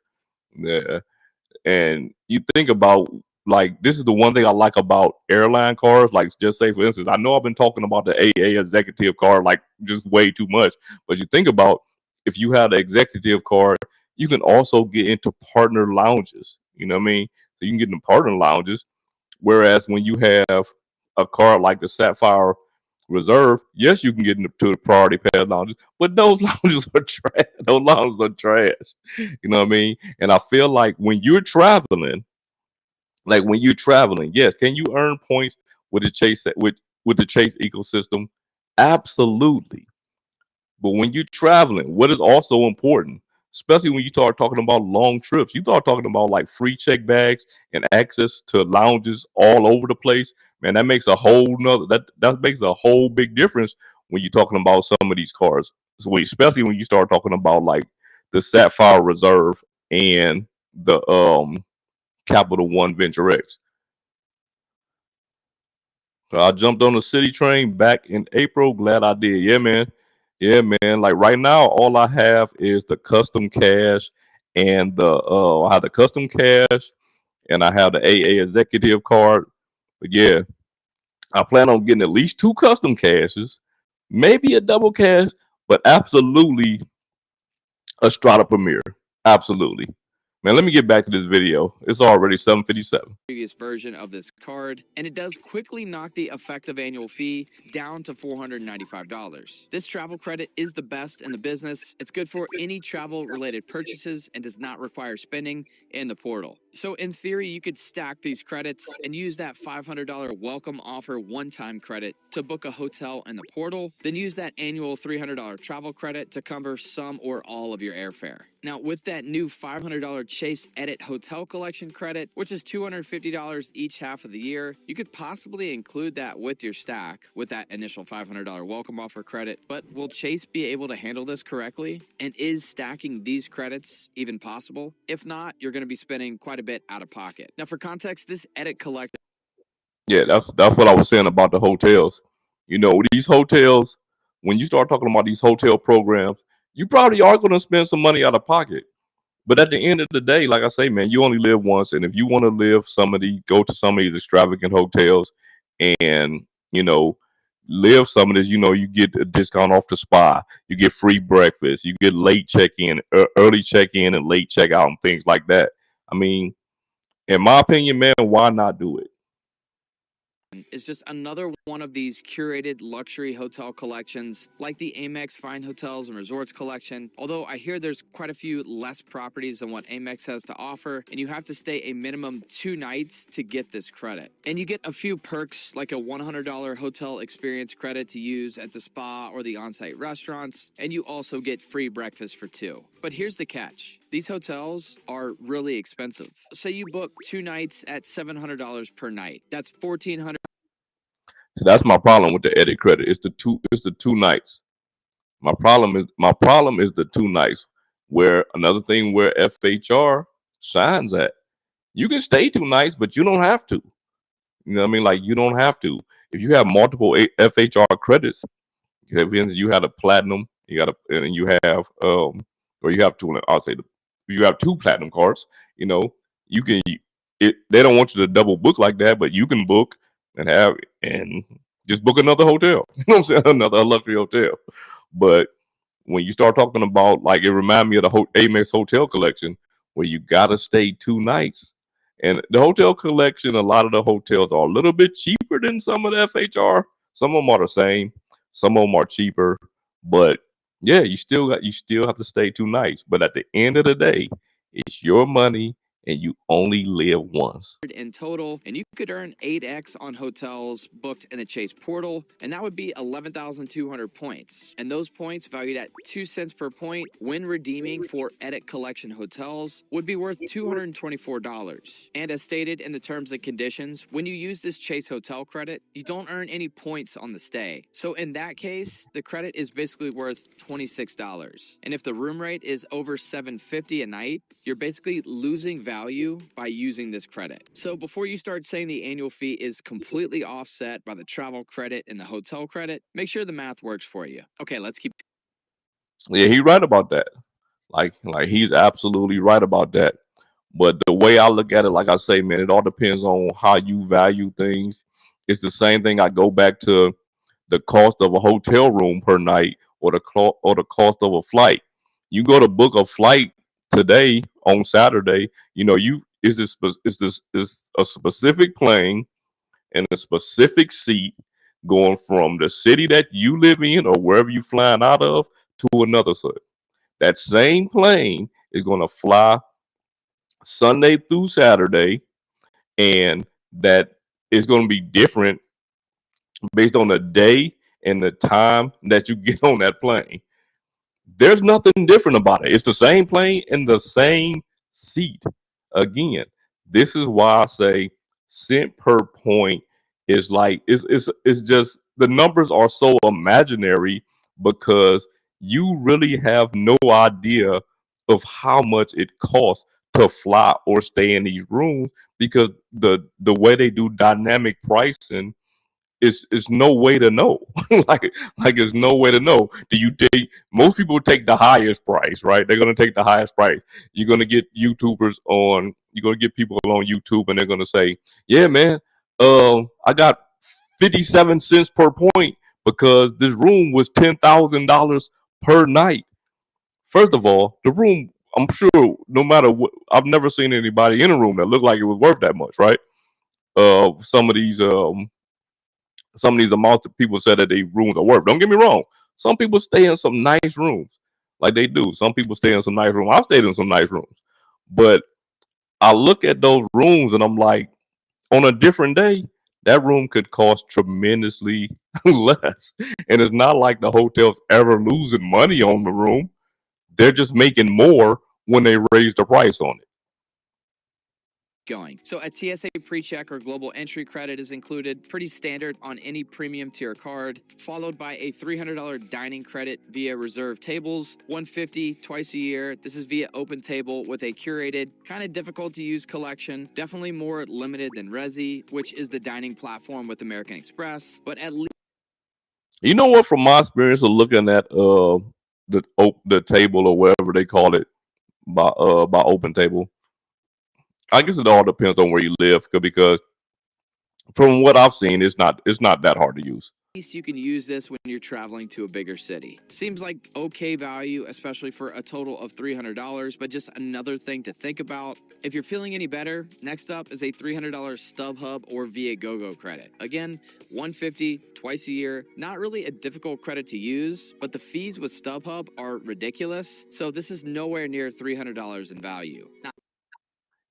Yeah. And you think about, like, this is the one thing I like about airline cards. Like, just say for instance, I know I've been talking about the AA executive card like just way too much, but you think about, if you have the executive card, you can also get into partner lounges. You know what I mean? So you can get into partner lounges. Whereas when you have a card like the Sapphire Reserve, yes, you can get into the priority pass lounges, but those lounges are trash. Those lounges are trash. You know what I mean? And I feel like when you're traveling, yes, can you earn points with the with the Chase ecosystem? Absolutely. But when you're traveling, what is also important, especially when you start talking about long trips, you start talking about like free check bags and access to lounges all over the place. Man, that makes a whole nother that makes a whole big difference when you're talking about some of these cars. So especially when you start talking about like the Sapphire Reserve and the Capital One Venture X. So I jumped on the city train back in April. Glad I did. Yeah, man. Yeah, man. Like right now, all I have is the custom cash and I have the custom cash and I have the AA executive card. But yeah, I plan on getting at least 2 custom cashes, maybe a double cash, but absolutely a Strata Premier. Absolutely. Man, let me get back to this video. It's already 7:57. Previous version of this card, and it does quickly knock the effective annual fee down to $495. This travel credit is the best in the business. It's good for any travel-related purchases and does not require spending in the portal. So in theory, you could stack these credits and use that $500 welcome offer one-time credit to book a hotel in the portal, then use that annual $300 travel credit to cover some or all of your airfare. Now, with that new $500 Chase Edit Hotel Collection credit, which is $250 each half of the year, you could possibly include that with your stack with that initial $500 welcome offer credit. But will Chase be able to handle this correctly? And is stacking these credits even possible? If not, you're going to be spending quite a bit out of pocket. Now, for context, this Edit Collect. Yeah, that's what I was saying about the hotels. You know, these hotels, when you start talking about these hotel programs, you probably are going to spend some money out of pocket. But at the end of the day, like I say, man, you only live once, and if you want to go to some of these extravagant hotels, and you know, live some of this, you know, you get a discount off the spa, you get free breakfast, you get late check-in, early check-in, and late check-out, and things like that. I mean, in my opinion, man, why not do it? Is just another one of these curated luxury hotel collections like the Amex Fine Hotels and Resorts collection. Although I hear there's quite a few less properties than what Amex has to offer, and you have to stay a minimum 2 nights to get this credit. And you get a few perks like a $100 hotel experience credit to use at the spa or the on-site restaurants, and you also get free breakfast for 2. But here's the catch. These hotels are really expensive. Say you book 2 nights at $700 per night. That's $1,400. So that's my problem with the edit credit. It's the two nights. My problem is the 2 nights. Where another thing where FHR shines at, you can stay 2 nights, but you don't have to. You know what I mean? Like you don't have to. If you have multiple FHR credits, if you had a platinum, you got a, and you have or you have two. I'll say you have 2 platinum cards. You know, you can. They don't want you to double book like that, but you can book and just book another hotel. You know what I'm saying? Another luxury hotel. But when you start talking about, like, it reminded me of the Amex Hotel Collection, where you gotta stay 2 nights. And the hotel collection, a lot of the hotels are a little bit cheaper than some of the FHR. Some of them are the same. Some of them are cheaper. But yeah, you still have to stay 2 nights. But at the end of the day, it's your money and you only live once. In total, and you could earn 8x on hotels booked in the Chase portal, and that would be 11,200 points. And those points, valued at 2 cents per point, when redeeming for Edit Collection hotels, would be worth $224. And as stated in the terms and conditions, when you use this Chase hotel credit, you don't earn any points on the stay. So in that case, the credit is basically worth $26. And if the room rate is over $750 a night, you're basically losing value by using this credit. So before you start saying the annual fee is completely offset by the travel credit and the hotel credit, make sure the math works for you. Okay, let's keep. Yeah, he's right about that. Like he's absolutely right about that. But the way I look at it, like I say, man, it all depends on how you value things. It's the same thing. I go back to the cost of a hotel room per night, or the cost of a flight. You go to book a flight today on Saturday. You know, is a specific plane and a specific seat going from the city that you live in or wherever you flying out of to another city. That same plane is going to fly Sunday through Saturday, and that is going to be different based on the day and the time that you get on that plane. There's nothing different about it. It's the same plane and the same seat. Again, this is why I say cent per point is like it's just, the numbers are so imaginary, because you really have no idea of how much it costs to fly or stay in these rooms, because the way they do dynamic pricing is no way to know. like there's no way to know. Most people take the highest price, right? They're gonna take the highest price. You're gonna get you're gonna get people on YouTube, and they're gonna say, yeah, man, I got 57 cents per point because this room was $10,000 per night. First of all, the room, I'm sure, no matter what, I've never seen anybody in a room that looked like it was worth that much, right? Some of these amounts that people said that they rooms are worth. Don't get me wrong. Some people stay in some nice rooms, like they do. Some people stay in some nice rooms. I've stayed in some nice rooms, but I look at those rooms and I'm like, on a different day, that room could cost tremendously less. And it's not like the hotel's ever losing money on the room. They're just making more when they raise the price on it. Going. So a TSA pre-check or global entry credit is included, pretty standard on any premium tier card, followed by a $300 dining credit via reserve tables, $150 twice a year. This is via open table with a curated, kind of difficult to use collection, definitely more limited than Resi, which is the dining platform with American Express, but at least. You know what, from my experience of looking at the table, or whatever they call it, by open table, I guess it all depends on where you live, because from what I've seen, it's not that hard to use. At least you can use this when you're traveling to a bigger city. Seems like okay value, especially for a total of $300, but just another thing to think about. If you're feeling any better, next up is a $300 StubHub or Viagogo credit. Again, $150 twice a year. Not really a difficult credit to use, but the fees with StubHub are ridiculous. So this is nowhere near $300 in value.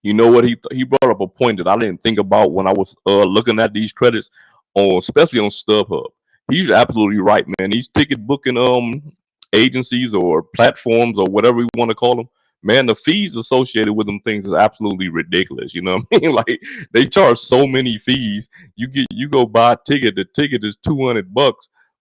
You know what, he brought up a point that I didn't think about when I was looking at these credits, especially on StubHub. He's absolutely right, man. These ticket booking agencies or platforms or whatever you want to call them, man, the fees associated with them things is absolutely ridiculous. You know what I mean? Like, they charge so many fees. You go buy a ticket, the ticket is $200.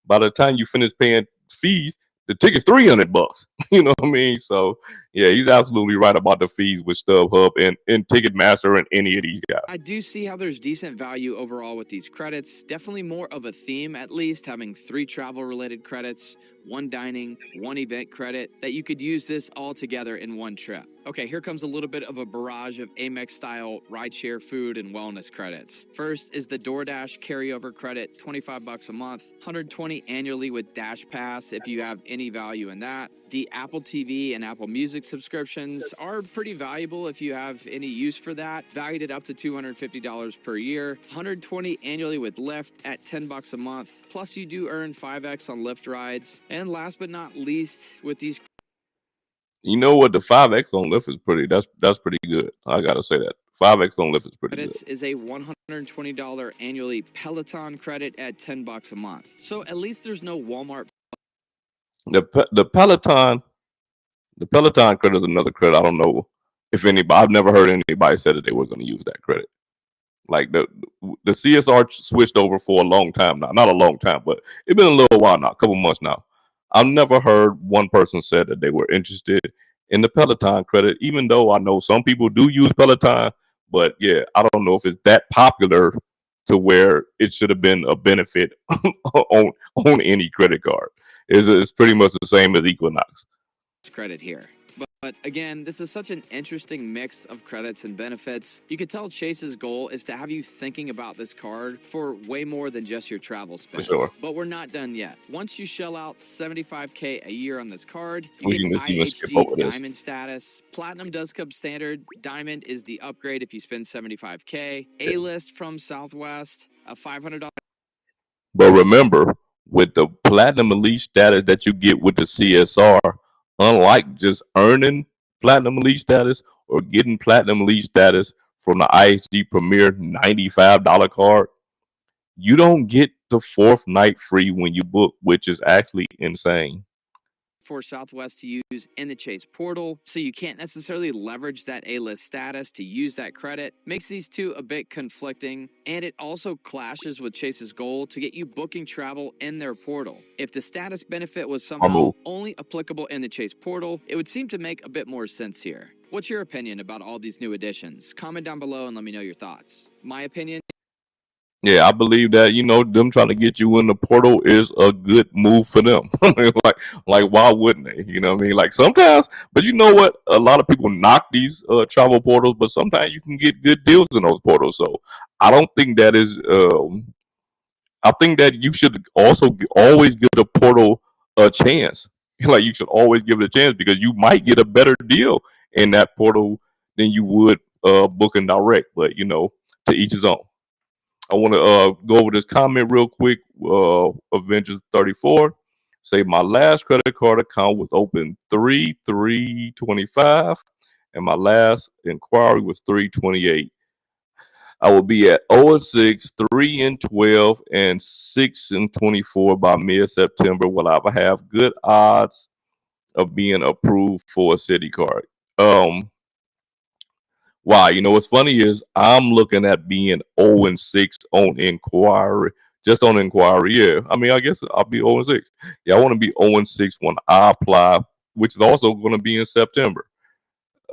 By the time you finish paying fees, the ticket's $300. You know what I mean? So yeah, he's absolutely right about the fees with StubHub and Ticketmaster and any of these guys. I do see how there's decent value overall with these credits. Definitely more of a theme, at least, having 3 travel-related credits, 1 dining, 1 event credit, that you could use this all together in one trip. Okay, here comes a little bit of a barrage of Amex-style rideshare food and wellness credits. First is the DoorDash carryover credit, $25 a month, $120 annually with Dash Pass if you have any value in that. The Apple TV and Apple Music subscriptions are pretty valuable if you have any use for that, valued at up to $250 per year, $120 annually with Lyft at $10 a month, plus you do earn 5x on Lyft rides. And last but not least, with these You know what? The 5X on Lyft is that's pretty good. I gotta say that 5X on Lyft is pretty credits good. Is a $120 annually Peloton credit at $10 a month. So at least there's no Walmart. The Peloton credit is another credit. I don't know if anybody. I've never heard anybody say that they were going to use that credit. Like the CSR switched over for a long time now. Not a long time, but it's been a little while now, a couple months now. I've never heard one person said that they were interested in the Peloton credit, even though I know some people do use Peloton. But yeah, I don't know if it's that popular to where it should have been a benefit on any credit card. It's pretty much the same as Equinox. Credit here. But again, this is such an interesting mix of credits and benefits. You could tell Chase's goal is to have you thinking about this card for way more than just your travel spend. For sure. But we're not done yet. Once you shell out $75K a year on this card, you We get can even skip IHG over this. Diamond status. Platinum does come standard. Diamond is the upgrade if you spend $75K. A-list from Southwest, a $500. But remember, with the Platinum Elite status that you get with the CSR, unlike just earning Platinum Elite status or getting Platinum Elite status from the IHG Premier $95 card, you don't get the 4th night free when you book, which is actually insane. For Southwest to use in the Chase portal, so you can't necessarily leverage that A-list status to use that credit. Makes these two a bit conflicting, and it also clashes with Chase's goal to get you booking travel in their portal. If the status benefit was somehow only applicable in the Chase portal, it would seem to make a bit more sense here. What's your opinion about all these new additions? Comment down below and let me know your thoughts. My opinion? Yeah, I believe that, them trying to get you in the portal is a good move for them. like why wouldn't they? You know what I mean? Like sometimes, but you know what? A lot of people knock these travel portals, but sometimes you can get good deals in those portals. So I don't think that is, I think that you should also always give the portal a chance. Like you should always give it a chance because you might get a better deal in that portal than you would booking direct. But to each his own. I want to go over this comment real quick. Avengers 34 say my last credit card account was open 3/3/25, and my last inquiry was 3/28. I will be at 0-6, 3-12, and 6-24 by mid-September. Will I have good odds of being approved for a city card? Wow, what's funny is I'm looking at being 0-6 on inquiry, just on inquiry. Yeah, I mean, I guess I'll be 0-6. Yeah, I want to be 0-6 when I apply, which is also going to be in September.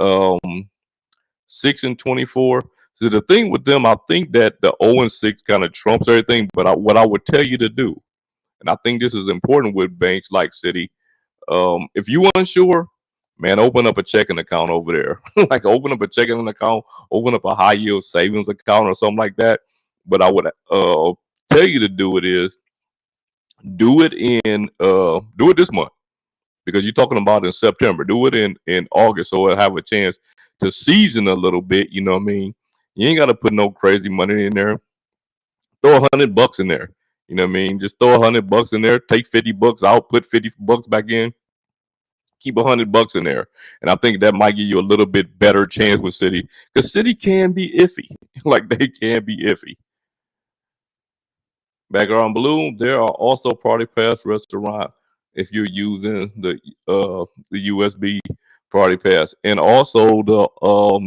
6-24. So the thing with them, I think that the 0-6 kind of trumps everything. But what I would tell you to do, and I think this is important with banks like Citi, if you unsure, man, open up a checking account over there. Like open up a checking account, open up a high yield savings account or something like that. But I would tell you to do it is do it this month because you're talking about in September. Do it in August so it'll have a chance to season a little bit. You know what I mean? You ain't got to put no crazy money in there. Throw $100 in there. You know what I mean? Just throw $100 in there. Take $50 out. Put $50 back in. Keep $100 in there, and I think that might give you a little bit better chance with Citi because Citi can be iffy. Like they can be iffy. Background Blue, there are also Party Pass restaurant if you're using the USB Party Pass, and also the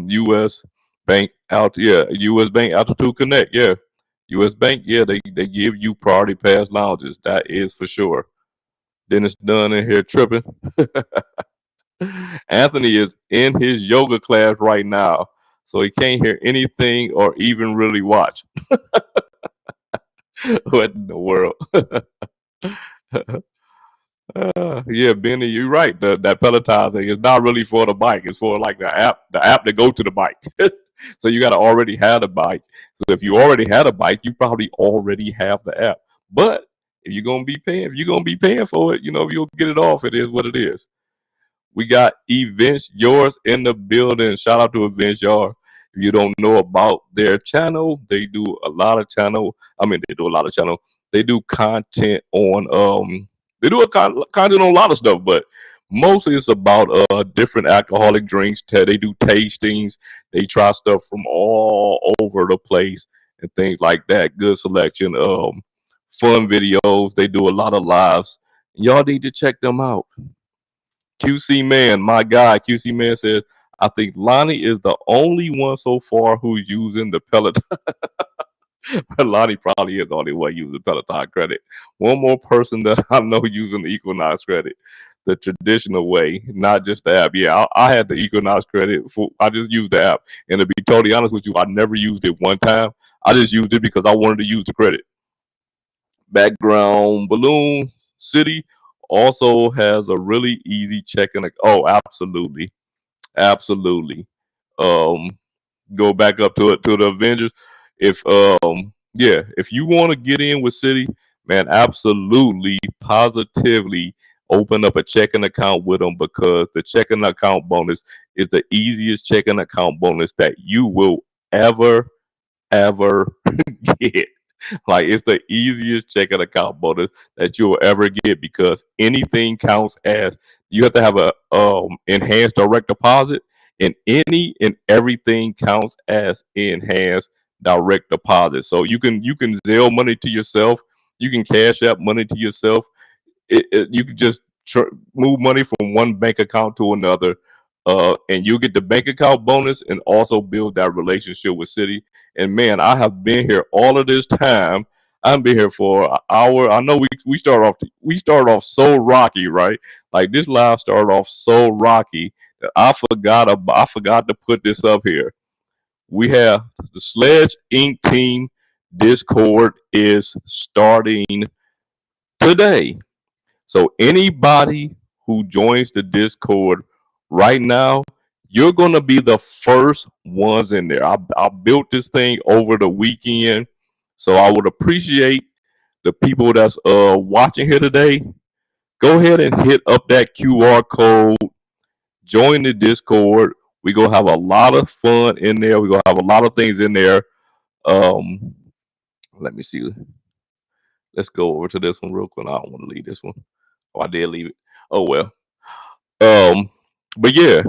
US Bank US Bank Altitude Connect, US Bank, they give you Party Pass lounges. That is for sure. Dennis Dunn in here tripping. Anthony is in his yoga class right now, so he can't hear anything or even really watch. What in the world? Yeah, Benny, you're right. That Peloton thing is not really for the bike. It's for like the app that go to the bike. So you got to already have the bike. So if you already had a bike, you probably already have the app. But if you're gonna be paying for it, if you'll get it off, it is what it is. We got Events Yours in the building. Shout out to Events Yours. If you don't know about their channel, they do a lot of channel. They do a lot of channel. They do content on content on a lot of stuff, but mostly it's about different alcoholic drinks. They do tastings. They try stuff from all over the place and things like that. Good selection. Fun videos. They do a lot of lives. Y'all need to check them out. QC Man, my guy, QC Man says, I think Lonnie is the only one so far who's using the Peloton. Lonnie probably is the only one using the Peloton credit. One more person that I know using the Equinox credit, the traditional way, not just the app. Yeah, I had the Equinox credit. I just used the app. And to be totally honest with you, I never used it one time. I just used it because I wanted to use the credit. Background Balloon City also has a really easy checking. Oh, absolutely. Absolutely. Go back up to the Avengers. If if you want to get in with City, man, absolutely, positively open up a checking account with them, because the checking account bonus is the easiest checking account bonus that you will ever get. Like, it's the easiest checking account bonus that you'll ever get, because anything counts as, you have to have a enhanced direct deposit, and any and everything counts as enhanced direct deposit. So you can Zelle money to yourself, you can cash out money to yourself. You can just move money from one bank account to another, and you get the bank account bonus and also build that relationship with City. And man, I have been here all of this time. I've been here for an hour. I know we start off so rocky, right? Like, this live started off so rocky that I forgot to put this up here. We have the SledgeInc team Discord is starting today. So anybody who joins the Discord right now, you're going to be the first ones in there. I built this thing over the weekend, so I would appreciate the people that's watching here today. Go ahead and hit up that QR code, join the Discord. We're going to have a lot of fun in there. We're going to have a lot of things in there. Let me see. Let's go over to this one real quick. I don't want to leave this one. Oh, I did leave it. Oh well. But yeah,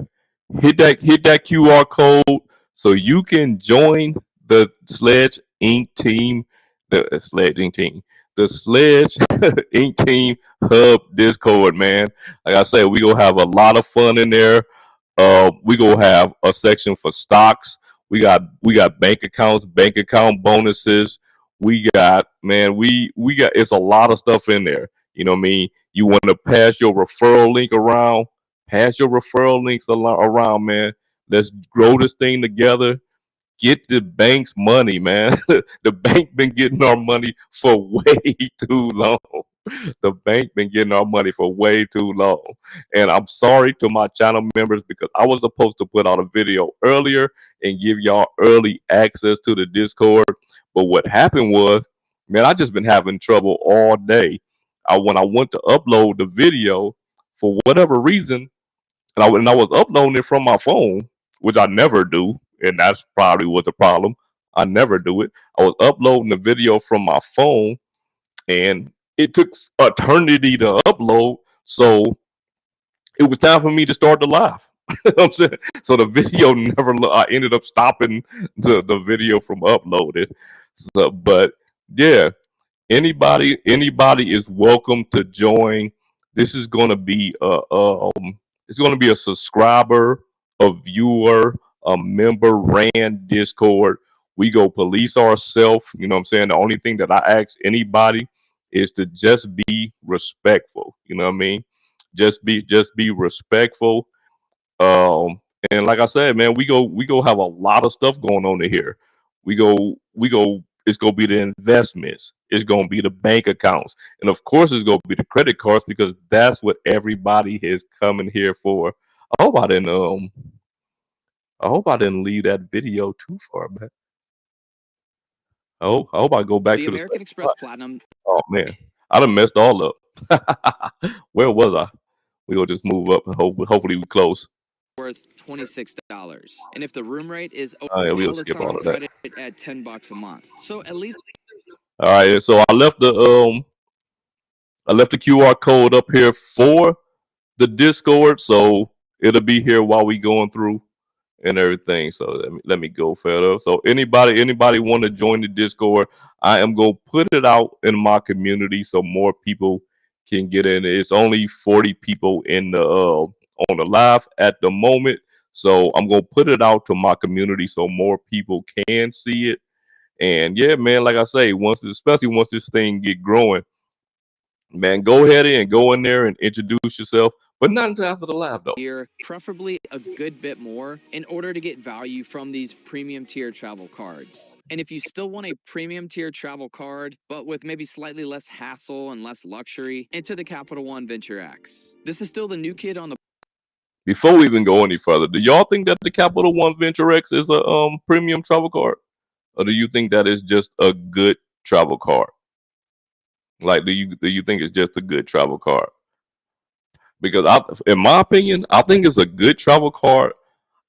hit that QR code so you can join the SledgeInc team, the SledgeInc team, the SledgeInc team hub Discord, man. Like I said, we gonna have a lot of fun in there. We gonna have a section for stocks. We got bank accounts, bank account bonuses. We got, man, we got, it's a lot of stuff in there. You know what I mean? You want to pass your referral link around? Pass your referral links around, man. Let's grow this thing together. Get the bank's money, man. The bank been getting our money for way too long. The bank been getting our money for way too long. And I'm sorry to my channel members, because I was supposed to put out a video earlier and give y'all early access to the Discord. But what happened was, man, I just been having trouble all day. When I went to upload the video, for whatever reason, and I was uploading it from my phone, which I never do, and that's probably was the problem. I never do it. I was uploading the video from my phone, and it took eternity to upload. So it was time for me to start the live. I'm saying? So the video never. I ended up stopping the video from uploading. So, but yeah, anybody is welcome to join. This is going to be it's going to be a subscriber, a viewer, a member ran Discord. We go police ourselves. You know what I'm saying? The only thing that I ask anybody is to just be respectful. You know what I mean? Just be respectful. And like I said, man, we go have a lot of stuff going on in here. We go. It's gonna be the investments. It's gonna be the bank accounts, and of course, it's gonna be the credit cards because that's what everybody is coming here for. I hope I didn't leave that video too far back. I hope I go back The to the American Express Platinum. Oh man, I done messed all up. Where was I? We gonna just move up and hopefully we close. Worth $26, and if the room rate is Oh, yeah, we'll all skip it's on all of that. credit at $10 a month, so at least. All right, so I left the QR code up here for the Discord, so it'll be here while we going through and everything. So let me go further. So anybody want to join the Discord, I am gonna put it out in my community so more people can get in. It's only 40 people in the on the live at the moment, so I'm gonna put it out to my community so more people can see it. And yeah, man, like I say, especially once this thing get growing, man, go ahead and go in there and introduce yourself, but not until after the live though. Year, preferably a good bit more, in order to get value from these premium tier travel cards. And if you still want a premium tier travel card, but with maybe slightly less hassle and less luxury, enter the Capital One Venture X. This is still the new kid on the. Before we even go any further, do y'all think that the Capital One Venture X is a premium travel card, or do you think that is just a good travel card? Like, do you think it's just a good travel card? Because in my opinion, I think it's a good travel card.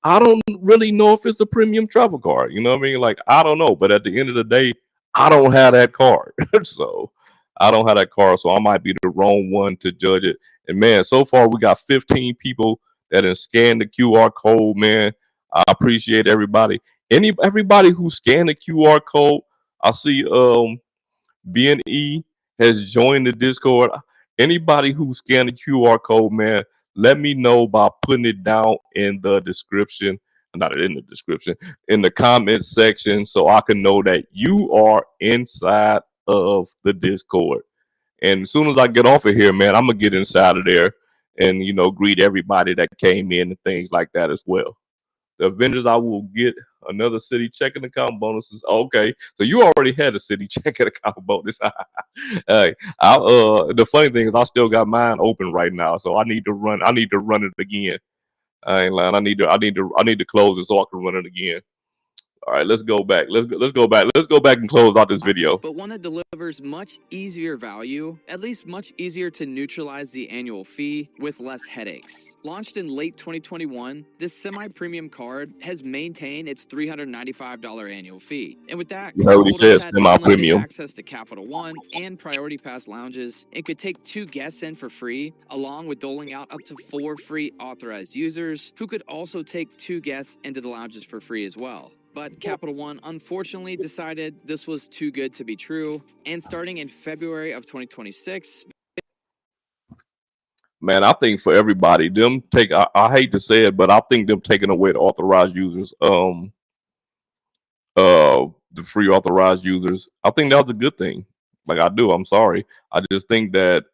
I don't really know if it's a premium travel card. You know what I mean? Like, I don't know. But at the end of the day, I don't have that card. So I don't have that card. So I might be the wrong one to judge it. And man, so far we got 15 people that have scanned the QR code, man. I appreciate everybody. Everybody who scanned the QR code, I see BNE has joined the Discord. Anybody who scanned the QR code, man, let me know by putting it down in the description. Not in the description, in the comment section, so I can know that you are inside of the Discord. And as soon as I get off of here, man, I'm gonna get inside of there and greet everybody that came in and things like that as well. The vendors, I will get another city checking account bonuses. Okay, so you already had a city checking account bonus. Hey, the funny thing is, I still got mine open right now, so I need to run it again. I ain't lying. I need to close it so I can run it again. All right, let's go back. Let's go back. Let's go back and close out this video. But one that delivers much easier value, at least much easier to neutralize the annual fee with less headaches. Launched in late 2021, this semi-premium card has maintained its $395 annual fee. And with that, cardholders had unlimited access to Capital One and Priority Pass lounges and could take 2 guests in for free, along with doling out up to 4 free authorized users who could also take 2 guests into the lounges for free as well. But Capital One unfortunately decided this was too good to be true, and starting in February of 2026, man, I think for everybody, I hate to say it, but I think them taking away the authorized users, the free authorized users, I think that was a good thing. Like, I do. I'm sorry. I just think that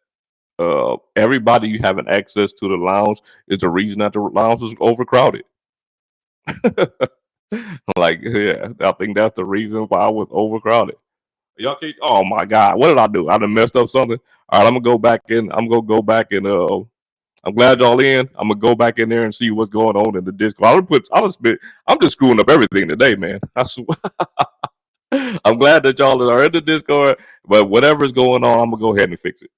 everybody having access to the lounge is the reason that the lounge is overcrowded. Like, yeah, I think that's the reason why I was overcrowded. Y'all can't. Oh my God, what did I do? I done messed up something. All right, I'm gonna go back in. I'm gonna go back and I'm glad y'all in. I'm gonna go back in there and see what's going on in the Discord. I'm just screwing up everything today, man. I swear. I'm glad that y'all are in the Discord, but whatever's going on, I'm gonna go ahead and fix it.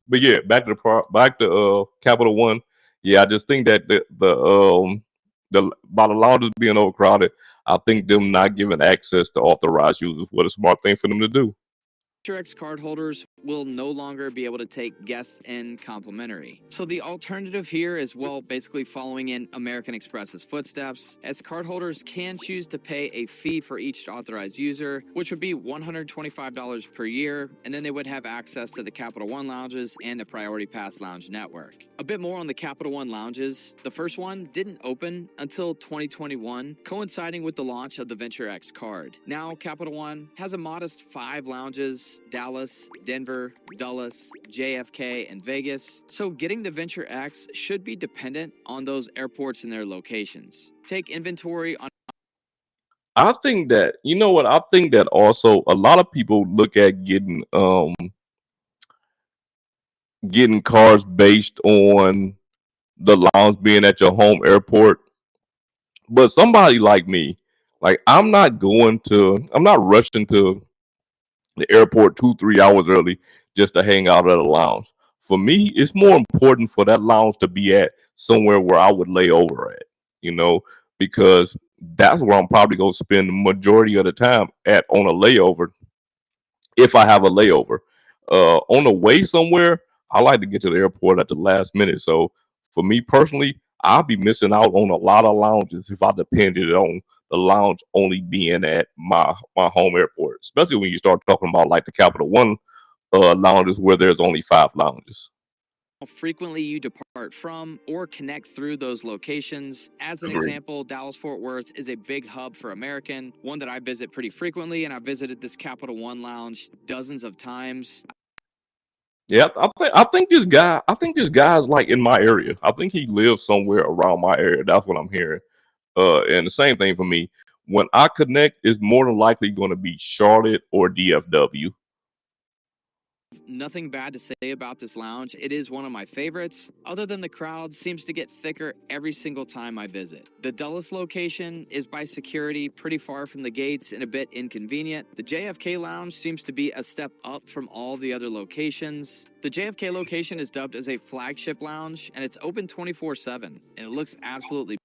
But yeah, back to Capital One. Yeah, I just think that by the lounges being overcrowded, I think them not giving access to authorized users was a smart thing for them to do. X cardholders will no longer be able to take guests in complimentary. So the alternative here is, well, basically following in American Express's footsteps, as cardholders can choose to pay a fee for each authorized user, which would be $125 per year, and then they would have access to the Capital One lounges and the Priority Pass Lounge network. A bit more on the Capital One lounges. The first one didn't open until 2021, coinciding with the launch of the Venture X card. Now, Capital One has a modest 5 lounges: Dallas, Denver, Dulles, JFK, and Vegas. So getting the Venture X should be dependent on those airports and their locations. Take inventory on. I think that, you know what, I think that also a lot of people look at getting cars based on the lounge being at your home airport. But somebody like me, like I'm not rushing to the airport 2-3 hours early just to hang out at a lounge. For me, it's more important for that lounge to be at somewhere where I would lay over at, you know, because that's where I'm probably going to spend the majority of the time at on a layover, if I have a layover. On the way somewhere, I like to get to the airport at the last minute. So for me personally, I'll be missing out on a lot of lounges if I depended on the lounge only being at my home airport, especially when you start talking about like the Capital One lounges where there's only 5 lounges. How frequently you depart from or connect through those locations. As an Agreed. example, Dallas-Fort Worth is a big hub for American, one that I visit pretty frequently, and I visited this Capital One lounge dozens of times. Yeah, I think this guy is like in my area. I think he lives somewhere around my area. That's what I'm hearing. And the same thing for me. When I connect, it's more than likely going to be Charlotte or DFW. Nothing bad to say about this lounge. It is one of my favorites. Other than the crowd seems to get thicker every single time I visit. The Dulles location is by security pretty far from the gates and a bit inconvenient. The JFK lounge seems to be a step up from all the other locations. The JFK location is dubbed as a flagship lounge, and it's open 24/7, and it looks absolutely.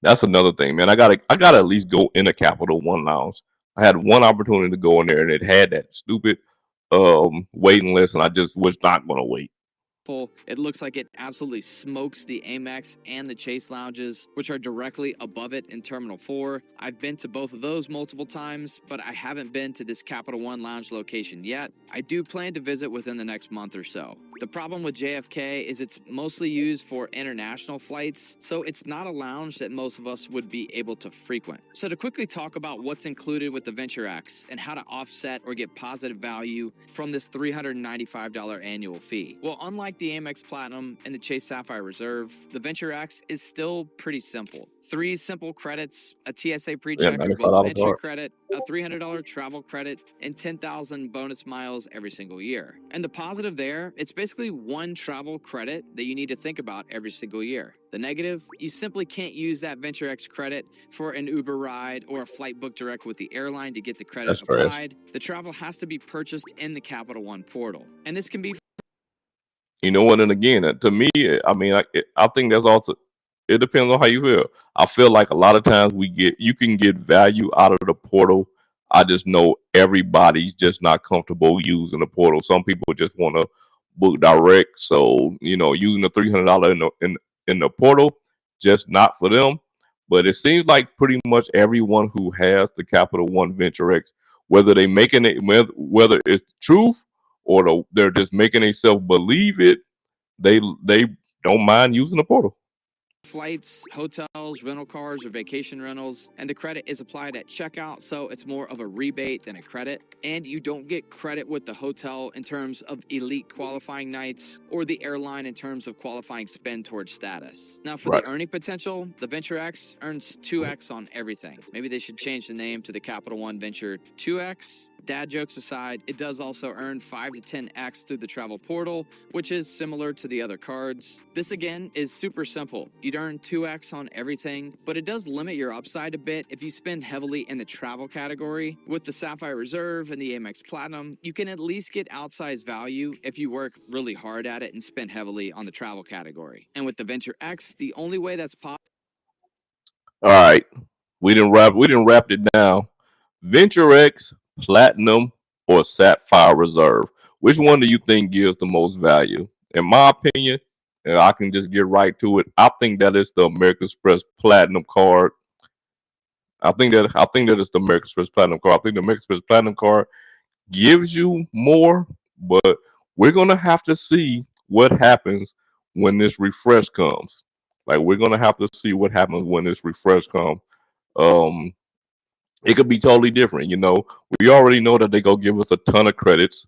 That's another thing, man. I gotta at least go in a Capital One lounge. I had one opportunity to go in there, and it had that stupid waiting list, and I just was not going to wait. It looks like it absolutely smokes the Amex and the Chase lounges, which are directly above it in Terminal 4. I've been to both of those multiple times, but I haven't been to this Capital One lounge location yet. I do plan to visit within the next month or so. The problem with JFK is it's mostly used for international flights, so it's not a lounge that most of us would be able to frequent. So to quickly talk about what's included with the Venture X and how to offset or get positive value from this $395 annual fee. Well, unlike the Amex Platinum and the Chase Sapphire Reserve, the Venture X is still pretty simple. 3 simple credits, a TSA pre-check or global entry credit, a $300 travel credit, and 10,000 bonus miles every single year. And the positive there, it's basically 1 travel credit that you need to think about every single year. The negative, you simply can't use that Venture X credit for an Uber ride or a flight booked direct with the airline to get the credit applied. The travel has to be purchased in the Capital One portal. And this can be. You know what? And again, to me, I mean, I think that's also, it depends on how you feel. I feel like a lot of times you can get value out of the portal. I just know everybody's just not comfortable using the portal. Some people just want to book direct. So, you know, using the $300 in the portal, just not for them. But it seems like pretty much everyone who has the Capital One Venture X, whether they making it, whether it's the truth or they're just making themselves believe it, they don't mind using the portal. Flights, hotels, rental cars, or vacation rentals, and the credit is applied at checkout, so it's more of a rebate than a credit. And you don't get credit with the hotel in terms of elite qualifying nights or the airline in terms of qualifying spend towards status. Now, for the earning potential, the Venture X earns 2x on everything. Maybe they should change the name to the Capital One Venture 2X. Dad jokes aside, it does also earn 5 to 10x through the travel portal, which is similar to the other cards. This again is super simple. You'd earn 2x on everything, but it does limit your upside a bit if you spend heavily in the travel category. With the Sapphire Reserve and the Amex Platinum, you can at least get outsized value if you work really hard at it and spend heavily on the travel category. And with the Venture X, the only way that's possible. All right, we didn't wrap it down. Venture X, Platinum, or Sapphire Reserve. Which one do you think gives the most value? In my opinion, and I can just get right to it, I think that it's the American Express Platinum card. I think that it's the American Express Platinum card. I think the American Express Platinum card gives you more, but we're gonna have to see what happens when this refresh comes. Like we're gonna have to see what happens when this refresh comes. Um, it could be totally different. We already know that they go give us a ton of credits.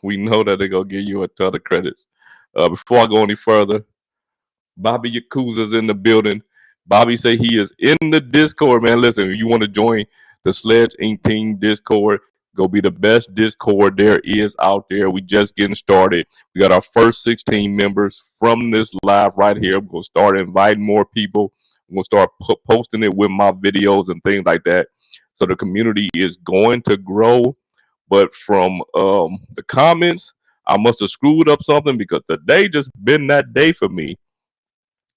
We know that they're gonna give you a ton of credits. Before I go any further, Bobby Yakuza's in the building. Bobby say he is in the Discord, man. Listen, if you want to join the SledgeInc team Discord, go be the best Discord there is out there. We just getting started. We got our first 16 members from this live right here. We're gonna start inviting more people. We're gonna start posting it with my videos and things like that. So the community is going to grow. But from the comments, I must have screwed up something because today just been that day for me.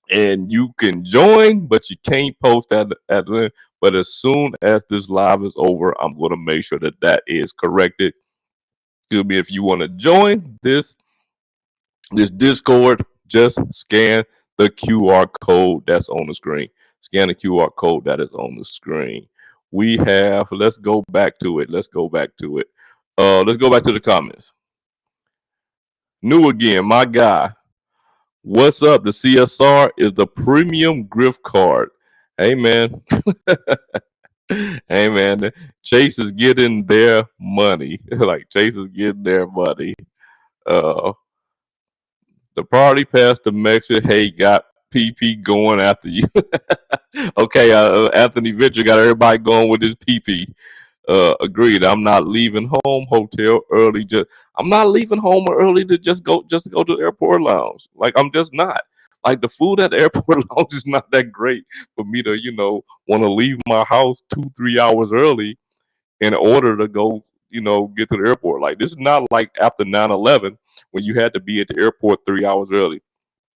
And you can join, but you can't post at the. But as soon as this live is over, I'm going to make sure that is corrected. Excuse me, if you want to join this Discord, just scan the QR code that's on the screen. Scan the QR code that is on the screen. Let's go back to it. Let's go back to the comments. New again, my guy. What's up? The CSR is the premium gift card. Hey, man. Hey, man. Chase is getting their money. Like, Chase is getting their money. The party past the Mexican, hey, got PP going after you. Okay, Anthony Venture got everybody going with his PP. Agreed. I'm not leaving home hotel early. I'm not leaving home early to just go to the airport lounge. Like I'm just not. Like the food at the airport lounge is not that great for me to want to leave my house 2-3 hours early in order to go get to the airport. Like this is not like after 9/11 when you had to be at the airport 3 hours early.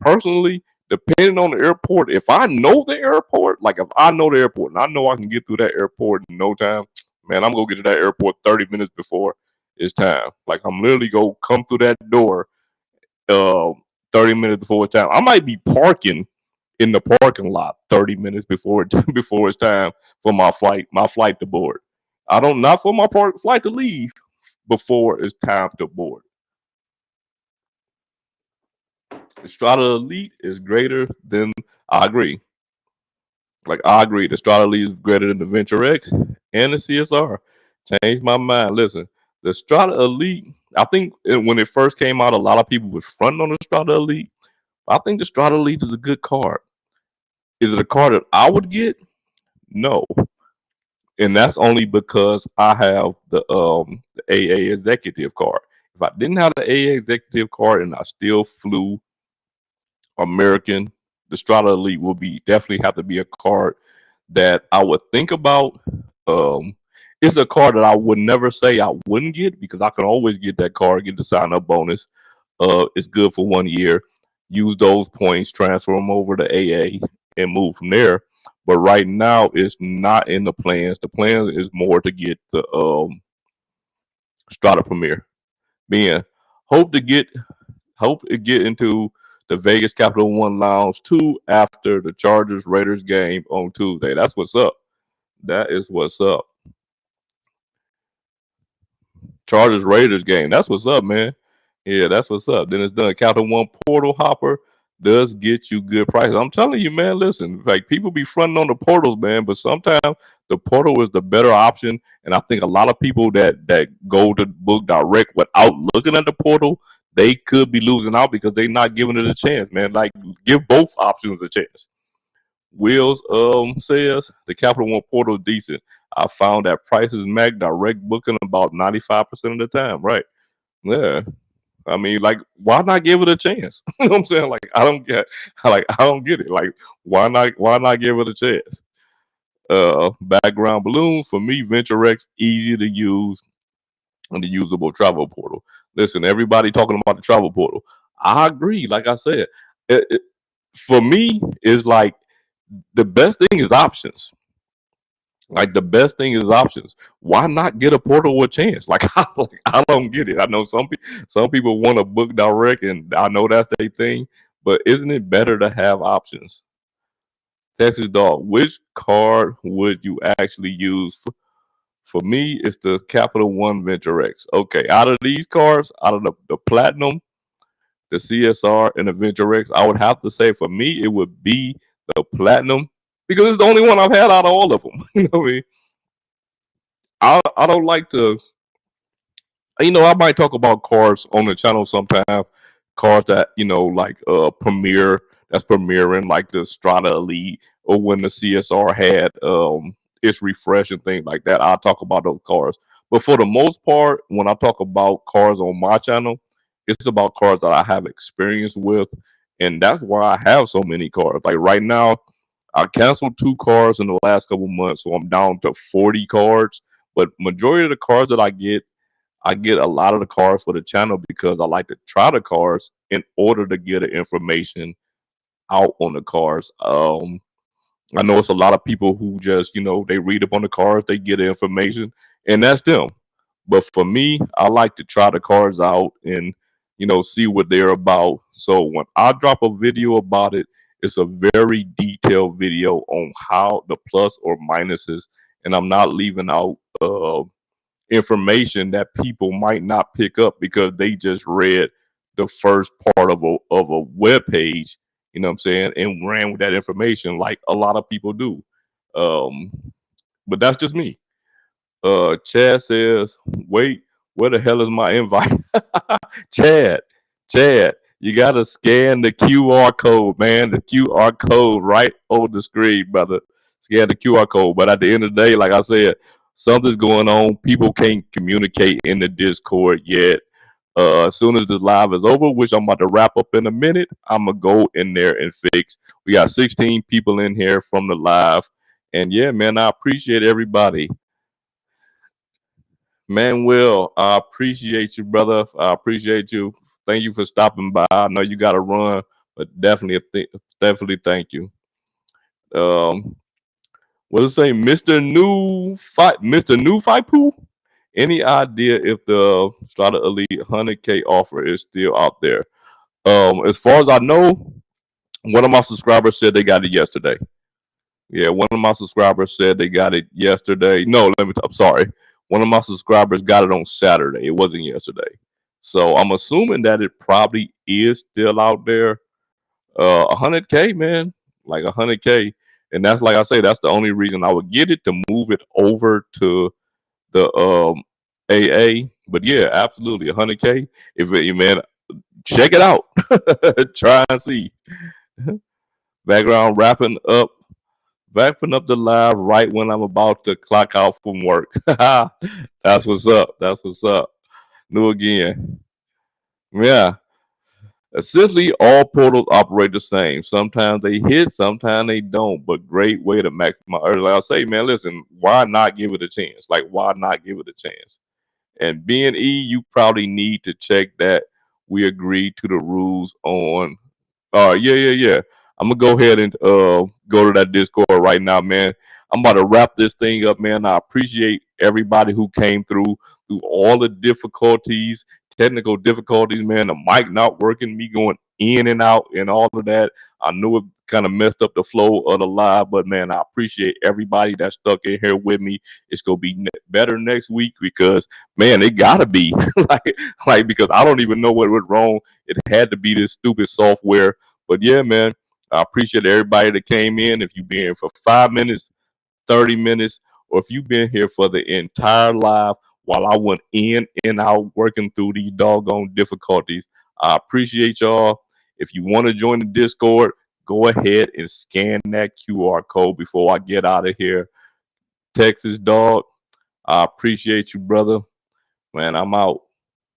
Personally, depending on the airport, if I know the airport, like if I know the airport and I know I can get through that airport in no time, man, I'm gonna get to that airport 30 minutes before it's time. Like I'm literally gonna come through that door 30 minutes before it's time. I might be parking in the parking lot 30 minutes before it's time for my flight to board. Not for my flight to leave before it's time to board. The Strata Elite is greater than, I agree. The Strata Elite is greater than the Venture X and the CSR. Changed my mind. Listen, the Strata Elite, I think when it first came out, a lot of people was fronting on the Strata Elite. I think the Strata Elite is a good card. Is it a card that I would get? No. And that's only because I have the AA executive card. If I didn't have the AA executive card and I still flew American, the Strata Elite will definitely have to be a card that I would think about. It's a card that I would never say I wouldn't get because I can always get that card, get the sign up bonus. It's good for 1 year. Use those points, transfer them over to AA, and move from there. But right now, it's not in the plans. The plan is more to get the Strata Premier. Hope to get into the Vegas Capital One Lounge 2 after the Chargers Raiders game on Tuesday. That's what's up. That is what's up. Chargers Raiders game. That's what's up, man. Yeah, that's what's up. Then it's done. Capital One portal hopper does get you good prices. I'm telling you, man, listen, like people be fronting on the portals, man, but sometimes the portal is the better option. And I think a lot of people that go to book direct without looking at the portal, they could be losing out because they're not giving it a chance, man. Like give both options a chance. Wills says the Capital One portal is decent. I found that prices Mac direct booking about 95% of the time, right? Yeah. I mean, like, why not give it a chance? You know what I'm saying? Like, I don't get it. Like, why not give it a chance? Background balloons for me, Venture X, easy to use on the usable travel portal. Listen, everybody talking about the travel portal. I agree. Like I said, for me, it's like the best thing is options. Like the best thing is options. Why not get a portal chance? Like I don't get it. I know some people want to book direct, and I know that's their thing. But isn't it better to have options? Texas Dog, which card would you actually use? For me, it's the Capital One Venture X. Okay, out of these cards, out of the Platinum, the CSR, and the Venture X, I would have to say for me, it would be the Platinum because it's the only one I've had out of all of them. You know what I mean? I don't like to, I might talk about cards on the channel sometime. Cards that, like Premier, that's premiering, like the Strata Elite, or when the CSR had its refresh and things like that. I'll talk about those cards. But for the most part, when I talk about cards on my channel, it's about cards that I have experience with. And that's why I have so many cards. Like right now, I canceled 2 cards in the last couple months, so I'm down to 40 cards. But majority of the cards that I get a lot of the cards for the channel because I like to try the cards in order to get the information out on the cards. I know it's a lot of people who just, they read up on the cards, they get the information, and that's them. But for me, I like to try the cards out and, see what they're about. So when I drop a video about it, it's a very detailed video on how the plus or minuses, and I'm not leaving out information that people might not pick up because they just read the first part of a web page, you know what I'm saying, and ran with that information like a lot of people do. Um, but that's just me. Chad says, wait, where the hell is my invite? Chad, Chad, you gotta scan the QR code, man. The QR code right on the screen, brother. Scan the QR code. But at the end of the day, like I said, something's going on. People can't communicate in the Discord yet. As soon as this live is over, which I'm about to wrap up in a minute, I'm gonna go in there and fix. We got 16 people in here from the live, and yeah, man, I appreciate everybody. Manuel, I appreciate you, brother. I appreciate you. Thank you for stopping by. I know you got to run, but definitely thank you. What does it say, Mr. New Fight Poo? Any idea if the Strata Elite 100K offer is still out there? As far as I know, one of my subscribers said they got it yesterday. Yeah, one of my subscribers said they got it yesterday. No, I'm sorry. One of my subscribers got it on Saturday. It wasn't yesterday. So I'm assuming that it probably is still out there. 100K, man. Like 100K. And that's, like I say, that's the only reason I would get it, to move it over to the AA. But yeah, absolutely 100K. If it, man, check it out. Try and see. Background wrapping up the live right when I'm about to clock out from work. That's what's up. That's what's up. New again. Yeah. Essentially, all portals operate the same. Sometimes they hit, sometimes they don't. But great way to maximize. Like I say, man, listen, why not give it a chance? Like, why not give it a chance? And being E, you probably need to check that we agree to the rules on. Yeah. I'm gonna go ahead and go to that Discord right now, man. I'm about to wrap this thing up, man. I appreciate everybody who came through all the difficulties, technical difficulties, man. The mic not working, me going in and out, and all of that. I knew it kind of messed up the flow of the live, but man, I appreciate everybody that stuck in here with me. It's gonna be better next week because, man, it gotta be like because I don't even know what went wrong. It had to be this stupid software. But yeah, man, I appreciate everybody that came in. If you've been here for 5 minutes, 30 minutes, or if you've been here for the entire live while I went in and out working through these doggone difficulties, I appreciate y'all. If you want to join the Discord, go ahead and scan that QR code before I get out of here. Texas Dog, I appreciate you, brother. Man, I'm out.